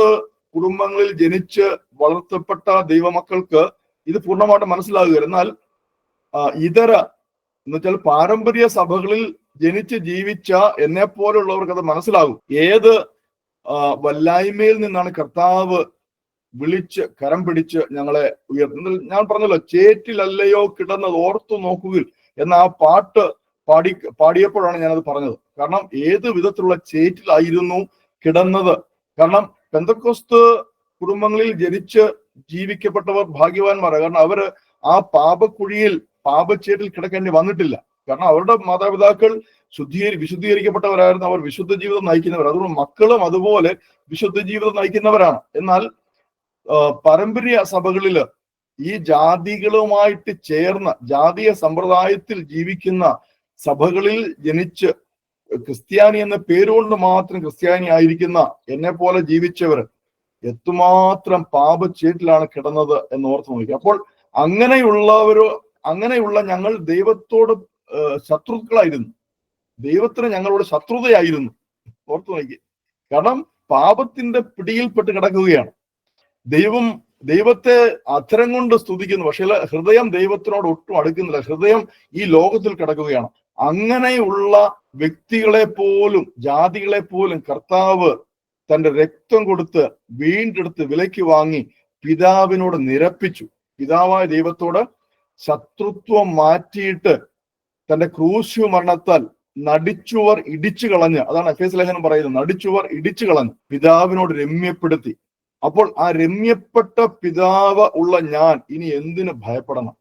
കുടുംബങ്ങളിൽ ജനിച്ച് വളർത്തപ്പെട്ട ദൈവമക്കൾക്ക് ഇത് പൂർണ്ണമായിട്ട് മനസ്സിലാകുക. എന്നാൽ ഇതര എന്ന് വെച്ചാൽ പാരമ്പര്യ സഭകളിൽ ജനിച്ച് ജീവിച്ച എന്നെ പോലുള്ളവർക്ക് അത് മനസ്സിലാകും. ഏത് വല്ലായ്മയിൽ നിന്നാണ് കർത്താവ് വിളിച്ച് കരം പിടിച്ച് ഞങ്ങളെ ഉയർത്തുന്നത്. ഞാൻ പറഞ്ഞല്ലോ, ചേറ്റിലല്ലയോ കിടന്നത് ഓർത്തു നോക്കുകയിൽ എന്ന ആ പാട്ട് പാടിയപ്പോഴാണ് ഞാനത് പറഞ്ഞത്. കാരണം ഏത് വിധത്തിലുള്ള ചേറ്റിലായിരുന്നു കിടന്നത്. കാരണം പെന്തക്കോസ്ത് കുടുംബങ്ങളിൽ ജനിച്ച് ജീവിക്കപ്പെട്ടവർ ഭാഗ്യവാന്മാരാണ്. കാരണം അവര് ആ പാപക്കുഴിയിൽ, പാപച്ചേറ്റിൽ കിടക്കേണ്ടി വന്നിട്ടില്ല. കാരണം അവരുടെ മാതാപിതാക്കൾ വിശുദ്ധീകരിക്കപ്പെട്ടവരായിരുന്നു. അവർ വിശുദ്ധ ജീവിതം നയിക്കുന്നവർ. അതുകൊണ്ട് മക്കളും അതുപോലെ വിശുദ്ധ ജീവിതം നയിക്കുന്നവരാണ്. എന്നാൽ പാരമ്പര്യ സഭകളില് ഈ ജാതികളുമായിട്ട് ചേർന്ന ജാതീയ സമ്പ്രദായത്തിൽ ജീവിക്കുന്ന സഭകളിൽ ജനിച്ച് ക്രിസ്ത്യാനി എന്ന പേരുകൊണ്ട് മാത്രം ക്രിസ്ത്യാനി ആയിരിക്കുന്ന എന്നെ പോലെ ജീവിച്ചവർ എത്തുമാത്രം പാപച്ചേറ്റിലാണ് കിടന്നത് എന്ന് ഓർത്തു നോക്കി. അപ്പോൾ അങ്ങനെയുള്ള ഞങ്ങൾ ദൈവത്തോട് ശത്രുക്കളായിരുന്നു. ദൈവത്തിന് ഞങ്ങളോട് ശത്രുതയായിരുന്നു. ഓർത്തു നോക്കി. കാരണം പാപത്തിന്റെ പിടിയിൽപ്പെട്ട് കിടക്കുകയാണ്. ദൈവത്തെ അധരം കൊണ്ട് സ്തുതിക്കുന്നു, പക്ഷേ ഹൃദയം ദൈവത്തിനോട് ഒട്ടും അടുക്കുന്നില്ല. ഹൃദയം ഈ ലോകത്തിൽ കിടക്കുകയാണ്. അങ്ങനെയുള്ള വ്യക്തികളെ പോലും, ജാതികളെ പോലും കർത്താവ് തന്റെ രക്തം കൊടുത്ത് വീണ്ടെടുത്ത് വിലയ്ക്ക് വാങ്ങി പിതാവിനോട് നിരപ്പിച്ചു. പിതാവായ ദൈവത്തോട് ശത്രുത്വം മാറ്റിയിട്ട് തന്റെ ക്രൂശ് മരണത്താൽ നടിച്ചുവർ ഇടിച്ചു കളഞ്ഞ്, അതാണ് എഫേസ്യ ലേഖനം പറയുന്നത്, നടിച്ചുവർ ഇടിച്ചു കളഞ്ഞ് പിതാവിനോട് രമ്യപ്പെടുത്തി. അപ്പോൾ ആ രമ്യപ്പെട്ട പിതാവ് ഉള്ള ഞാൻ ഇനി എന്തിന് ഭയപ്പെടണം?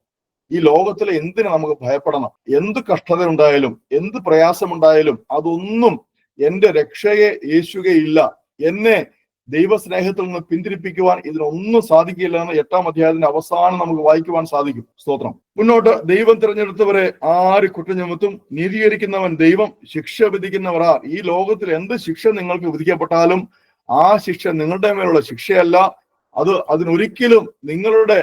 ഈ ലോകത്തിലെ എന്തിന് നമുക്ക് ഭയപ്പെടണം? എന്ത് കഷ്ടത ഉണ്ടായാലും എന്ത് പ്രയാസമുണ്ടായാലും അതൊന്നും എന്റെ രക്ഷയെ യേശുകയില്ല. എന്നെ ദൈവസ്നേഹത്തിൽ നിന്ന് പിന്തിരിപ്പിക്കുവാൻ ഇതിനൊന്നും സാധിക്കില്ല എന്ന് 8-ാം അധ്യായത്തിന്റെ അവസാനം നമുക്ക് വായിക്കുവാൻ സാധിക്കും. സ്തോത്രം. മുന്നോട്ട്, ദൈവം തിരഞ്ഞെടുത്തവരെ ആര് കുറ്റം ചുമത്തും? നീതീകരിക്കുന്നവൻ ദൈവം, ശിക്ഷ വിധിക്കുന്നവർ ആർ? ഈ ലോകത്തിൽ എന്ത് ശിക്ഷ നിങ്ങൾക്ക് വിധിക്കപ്പെട്ടാലും ആ ശിക്ഷ നിങ്ങളുടെ മേലുള്ള ശിക്ഷയല്ല. അതിനൊരിക്കലും നിങ്ങളുടെ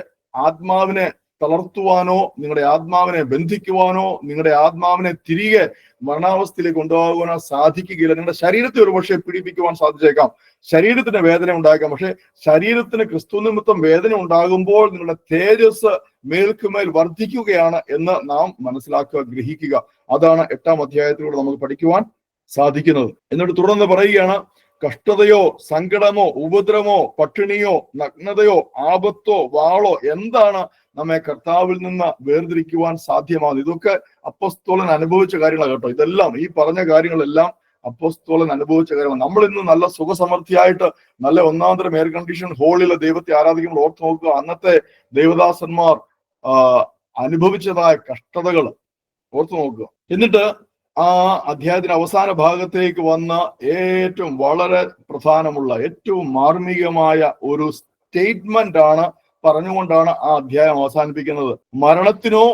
ആത്മാവിനെ തളർത്തുവാനോ നിങ്ങളുടെ ആത്മാവിനെ ബന്ധിക്കുവാനോ നിങ്ങളുടെ ആത്മാവിനെ തിരികെ മരണാവസ്ഥയിലേക്ക് കൊണ്ടുപോകാനോ സാധിക്കുകയില്ല. നിങ്ങളുടെ ശരീരത്തെ ഒരുപക്ഷെ പീഡിപ്പിക്കുവാൻ സാധിച്ചേക്കാം, ശരീരത്തിന് വേദന ഉണ്ടാക്കാം. പക്ഷെ ശരീരത്തിന് ക്രിസ്തു നിമിത്തം വേദന ഉണ്ടാകുമ്പോൾ നിങ്ങളുടെ തേജസ് മേൽക്കുമേൽ വർദ്ധിക്കുകയാണ് എന്ന് നാം മനസ്സിലാക്കുക, ഗ്രഹിക്കുക. അതാണ് 8-ാം അധ്യായത്തിലൂടെ നമുക്ക് പഠിക്കുവാൻ സാധിക്കുന്നത്. എന്നിട്ട് തുടർന്ന് പറയുകയാണ്, കഷ്ടതയോ സങ്കടമോ ഉപദ്രവമോ പട്ടിണിയോ നഗ്നതയോ ആപത്തോ വാളോ എന്താണ് നമ്മെ കർത്താവിൽ നിന്ന് വേർതിരിക്കുവാൻ സാധ്യമാകുന്നത്? ഇതൊക്കെ അപ്പോസ്തലൻ അനുഭവിച്ച കാര്യങ്ങളാണ് കേട്ടോ. ഇതെല്ലാം ഈ പറഞ്ഞ കാര്യങ്ങളെല്ലാം അപ്പോസ്തലൻ അനുഭവിച്ച കാര്യങ്ങൾ. നമ്മൾ ഇന്ന് നല്ല സുഖസമൃദ്ധിയായിട്ട് നല്ല ഒന്നാന്തരം എയർ കണ്ടീഷൻ ഹോളിൽ ദൈവത്തെ ആരാധിക്കുമ്പോൾ ഓർത്ത് നോക്കുക, അന്നത്തെ ദൈവദാസന്മാർ അനുഭവിച്ചതായ കഷ്ടതകൾ ഓർത്തു നോക്കുക. എന്നിട്ട് ആ അധ്യായത്തിന് അവസാന ഭാഗത്തേക്ക് വന്ന ഏറ്റവും വളരെ പ്രധാനമുള്ള ഏറ്റവും മാർമികമായ ഒരു സ്റ്റേറ്റ്മെന്റ് ആണ് പറഞ്ഞുകൊണ്ടാണ് ആ അധ്യായം അവസാനിപ്പിക്കുന്നത്. മരണത്തിനോ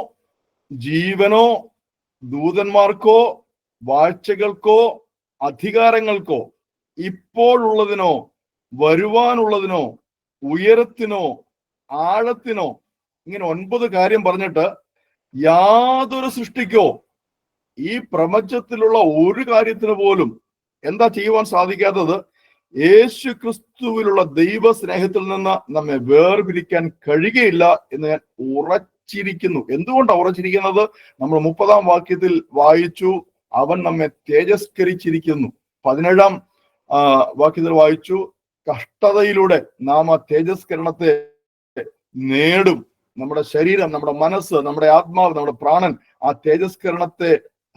ജീവനോ ദൂതന്മാർക്കോ വാഴ്ചകൾക്കോ അധികാരങ്ങൾക്കോ ഇപ്പോഴുള്ളതിനോ വരുവാനുള്ളതിനോ ഉയരത്തിനോ ആഴത്തിനോ, ഇങ്ങനെ 9 കാര്യം പറഞ്ഞിട്ട് യാതൊരു സൃഷ്ടിക്കോ ഈ പ്രപഞ്ചത്തിലുള്ള ഒരു കാര്യത്തിന് പോലും എന്താ ചെയ്യുവാൻ സാധിക്കാത്തത്? യേശു ക്രിസ്തുവിലുള്ള ദൈവ സ്നേഹത്തിൽ നിന്ന് നമ്മെ വേർപിരിക്കാൻ കഴിയുകയില്ല എന്ന് ഞാൻ ഉറച്ചിരിക്കുന്നു. എന്തുകൊണ്ടാണ് ഉറച്ചിരിക്കുന്നത്? നമ്മൾ 30-ാം വാക്യത്തിൽ വായിച്ചു, അവൻ നമ്മെ തേജസ്കരിച്ചിരിക്കുന്നു. 17-ാം വാക്യത്തിൽ വായിച്ചു, കഷ്ടതയിലൂടെ നാം ആ തേജസ്കരണത്തെ നേടും. നമ്മുടെ ശരീരം, നമ്മുടെ മനസ്സ്, നമ്മുടെ ആത്മാവ്, നമ്മുടെ പ്രാണൻ ആ തേജസ്കരണത്തെ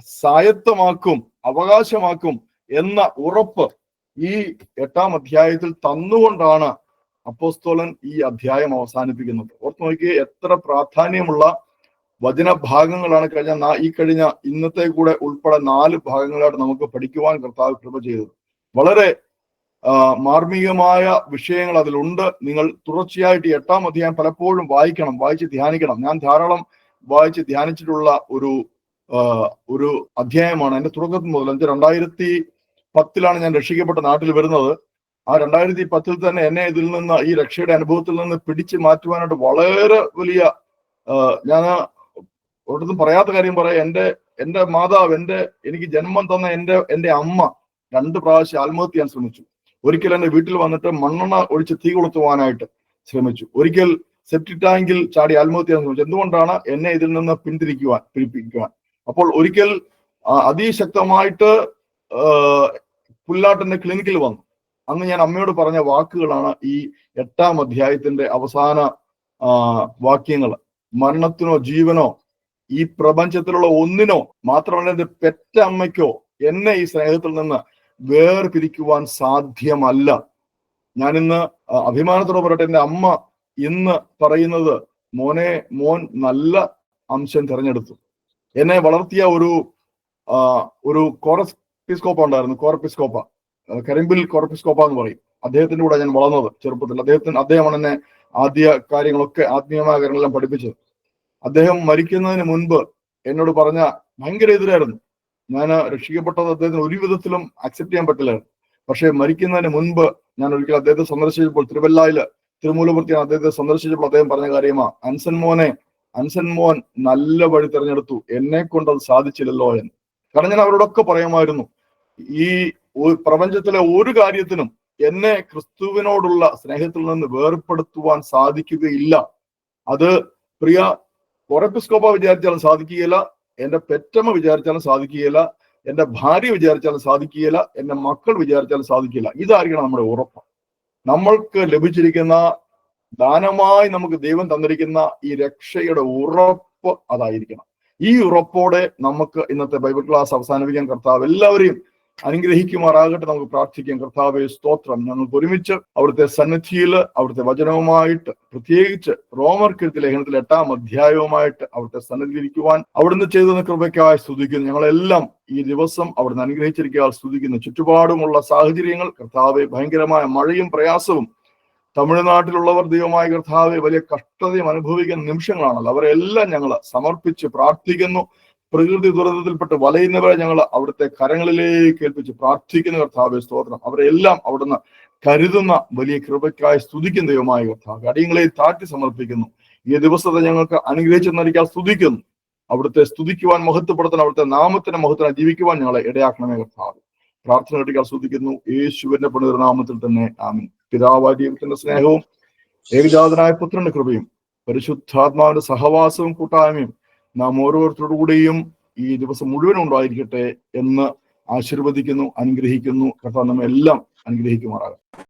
സ്വായത്തമാക്കും, അവകാശമാക്കും എന്ന ഉറപ്പ് ഈ 8-ാം അധ്യായത്തിൽ തന്നുകൊണ്ടാണ് അപ്പോസ്തലൻ ഈ അധ്യായം അവസാനിപ്പിക്കുന്നത്. ഓർത്ത് നോക്കിയേ, എത്ര പ്രാധാന്യമുള്ള വചനഭാഗങ്ങളാണ് കഴിഞ്ഞ ഇന്നത്തെ കൂടെ ഉൾപ്പെടെ 4 ഭാഗങ്ങളായിട്ട് നമുക്ക് പഠിക്കുവാൻ കർത്താവ് കൃപ ചെയ്തത്. വളരെ മാർമികമായ വിഷയങ്ങൾ അതിലുണ്ട്. നിങ്ങൾ തുടർച്ചയായിട്ട് 8-ാം അധ്യായം പലപ്പോഴും വായിക്കണം, വായിച്ച് ധ്യാനിക്കണം. ഞാൻ ധാരാളം വായിച്ച് ധ്യാനിച്ചിട്ടുള്ള ഒരു അധ്യായമാണ്. എന്റെ തുടക്കത്തിൽ മുതൽ 2010 ഞാൻ രക്ഷിക്കപ്പെട്ട നാട്ടിൽ വരുന്നത്. ആ 2010 തന്നെ എന്നെ ഇതിൽ നിന്ന്, ഈ രക്ഷയുടെ അനുഭവത്തിൽ നിന്ന് പിടിച്ചു മാറ്റുവാനായിട്ട് വളരെ വലിയ, ഞാൻ ഒരിടത്തും പറയാത്ത കാര്യം പറയാം, എന്റെ മാതാവ്, എനിക്ക് ജന്മം തന്ന എന്റെ അമ്മ 2 പ്രാവശ്യം ആത്മഹത്യ ചെയ്യാൻ ശ്രമിച്ചു. ഒരിക്കൽ എന്റെ വീട്ടിൽ വന്നിട്ട് മണ്ണെണ്ണ ഒഴിച്ച് തീ കൊളുത്തുവാനായിട്ട് ശ്രമിച്ചു. ഒരിക്കൽ സെപ്റ്റിക് ടാങ്കിൽ ചാടി ആത്മഹത്യ ചെയ്യാൻ ശ്രമിച്ചു. എന്തുകൊണ്ടാണ്? എന്നെ ഇതിൽ നിന്ന് പിടിപ്പിക്കുവാൻ. അപ്പോൾ ഒരിക്കൽ അതിശക്തമായിട്ട് പുല്ലാട്ടിന്റെ ക്ലിനിക്കിൽ വന്നു. അന്ന് ഞാൻ അമ്മയോട് പറഞ്ഞ വാക്കുകളാണ് ഈ 8-ാം അധ്യായത്തിന്റെ അവസാന വാക്യങ്ങൾ. മരണത്തിനോ ജീവനോ ഈ പ്രപഞ്ചത്തിലുള്ള ഒന്നിനോ, മാത്രമല്ല എന്റെ പെറ്റ അമ്മയ്ക്കോ എന്നെ ഈ സ്നേഹത്തിൽ നിന്ന് വേർപിരിക്കുവാൻ സാധ്യമല്ല. ഞാനിന്ന് അഭിമാനത്തോടെ പറയട്ടെ, എന്റെ അമ്മ ഇന്ന് പറയുന്നത്, മോൻ നല്ല അംശം തിരഞ്ഞെടുത്തു. എന്നെ വളർത്തിയ ഒരു കോറപ്പിസ്കോപ്പ ഉണ്ടായിരുന്നു, കോറപ്പിസ്കോപ്പ, കരിമ്പിൽ കോറപ്പിസ്കോപ്പ എന്ന് പറയും. അദ്ദേഹത്തിന്റെ കൂടെ ഞാൻ വളർന്നത് ചെറുപ്പത്തിൽ. അദ്ദേഹമാണ് എന്നെ ആദ്യ കാര്യങ്ങളൊക്കെ, ആത്മീയമായ കാര്യങ്ങളെല്ലാം പഠിപ്പിച്ചത്. അദ്ദേഹം മരിക്കുന്നതിന് മുൻപ് എന്നോട് പറഞ്ഞ ഭയങ്കര എതിരായിരുന്നു. ഞാൻ രക്ഷിക്കപ്പെട്ടത് അദ്ദേഹത്തിന് ഒരു വിധത്തിലും അക്സെപ്റ്റ് ചെയ്യാൻ പറ്റില്ലായിരുന്നു. പക്ഷെ മരിക്കുന്നതിന് മുൻപ് ഞാൻ ഒരിക്കൽ അദ്ദേഹത്തെ സന്ദർശിച്ചപ്പോൾ, തിരുവല്ലയില് തിരുമൂലപുരത്താണ് അദ്ദേഹത്തെ സന്ദർശിച്ചപ്പോൾ അദ്ദേഹം പറഞ്ഞ കാര്യമാ, അൻസൻ മോൻ നല്ല വഴി തിരഞ്ഞെടുത്തു, എന്നെ കൊണ്ട് അത് സാധിച്ചില്ലല്ലോ എന്ന്. കാരണം ഞാൻ അവരോടൊക്കെ പറയുമായിരുന്നു, ഈ പ്രപഞ്ചത്തിലെ ഒരു കാര്യത്തിനും എന്നെ ക്രിസ്തുവിനോടുള്ള സ്നേഹത്തിൽ നിന്ന് വേർപ്പെടുത്തുവാൻ സാധിക്കുകയില്ല. അത് പ്രിയ കോറപ്പിസ്കോപ്പ വിചാരിച്ചാലും സാധിക്കുകയില്ല, എന്റെ പെറ്റമ്മ വിചാരിച്ചാലും സാധിക്കുകയില്ല, എന്റെ ഭാര്യ വിചാരിച്ചാലും സാധിക്കുകയില്ല, എന്റെ മക്കൾ വിചാരിച്ചാലും സാധിക്കില്ല. ഇതായിരിക്കണം നമ്മുടെ ഉറപ്പ്. നമ്മൾക്ക് ലഭിച്ചിരിക്കുന്ന ദാനമായി നമുക്ക് ദൈവം തന്നിരിക്കുന്ന ഈ രക്ഷയുടെ ഉറപ്പ് അതായിരിക്കണം. ഈ ഉറപ്പോടെ നമുക്ക് ഇന്നത്തെ ബൈബിൾ ക്ലാസ് അവസാനിപ്പിക്കാൻ കർത്താവ് എല്ലാവരെയും അനുഗ്രഹിക്കുമാറാകട്ടെ. നമുക്ക് പ്രാർത്ഥിക്കാം. കർത്താവേ സ്തോത്രം, ഞങ്ങൾക്ക് ഒരുമിച്ച് അവിടുത്തെ സന്നിധിയിൽ അവിടുത്തെ വചനവുമായിട്ട്, പ്രത്യേകിച്ച് റോമർക്കെഴുതിയ ലേഖനത്തിലെ 8-ാം അധ്യായവുമായിട്ട് അവിടുത്തെ സന്നിധിയിലിരിക്കുവാൻ അവിടുന്ന് ചെയ്തെന്ന കൃപയ്ക്കായി സ്തുതിക്കുന്നു. ഞങ്ങളെല്ലാം ഈ ദിവസം അവിടുന്ന് അനുഗ്രഹിച്ചിരിക്കാൻ സ്തുതിക്കുന്നു. ചുറ്റുപാടുമുള്ള സാഹചര്യങ്ങൾ കർത്താവെ, ഭയങ്കരമായ മഴയും പ്രയാസവും, തമിഴ്നാട്ടിലുള്ളവർ ദൈവമായ കർത്താവെ വലിയ കഷ്ടതയും അനുഭവിക്കുന്ന നിമിഷങ്ങളാണല്ലോ. അവരെല്ലാം ഞങ്ങൾ സമർപ്പിച്ച് പ്രാർത്ഥിക്കുന്നു. പ്രകൃതി ദുരന്തത്തിൽപ്പെട്ട് വലയുന്നവരെ ഞങ്ങൾ അവിടുത്തെ കരങ്ങളിലേക്ക് ഏൽപ്പിച്ച് പ്രാർത്ഥിക്കുന്ന കർത്താവെ സ്തോത്രം. അവരെല്ലാം അവിടുന്ന് കരുതുന്ന വലിയ കൃപയ്ക്കായി സ്തുതിക്കുന്ന ദൈവമായ കർത്താവ്, അടിയങ്ങളെ താഴ്ത്തി സമർപ്പിക്കുന്നു. ഈ ദിവസത്തെ ഞങ്ങൾക്ക് അനുഗ്രഹിച്ചെന്നറിയിക്കാൻ സ്തുതിക്കുന്നു. അവിടുത്തെ സ്തുതിക്കുവാൻ, മഹത്വപ്പെടുത്താൻ, അവിടുത്തെ നാമത്തിന്റെ മഹത്വം ജീവിക്കുവാൻ ഞങ്ങളെ ഇടയാക്കണമേ കർത്താവ്. പ്രാർത്ഥന കേട്ടിക്കാൻ സ്തുതിക്കുന്നു. യേശുവിന്റെ പുണ്യനാമത്തിൽ തന്നെ ആമീൻ. പിതാവായ ദൈവത്തിന്റെ സ്നേഹവും ഏകജാതനായ പുത്രന്റെ കൃപയും പരിശുദ്ധാത്മാവിന്റെ സഹവാസവും കൂട്ടായ്മയും നാം ഓരോരുത്തരോടുകൂടിയും ഈ ദിവസം മുഴുവനും ഉണ്ടായിരിക്കട്ടെ എന്ന് ആശീർവദിക്കുന്നു, അനുഗ്രഹിക്കുന്നു. കർത്താവ് നമ്മെ എല്ലാം അനുഗ്രഹിക്കുമാറാകട്ടെ.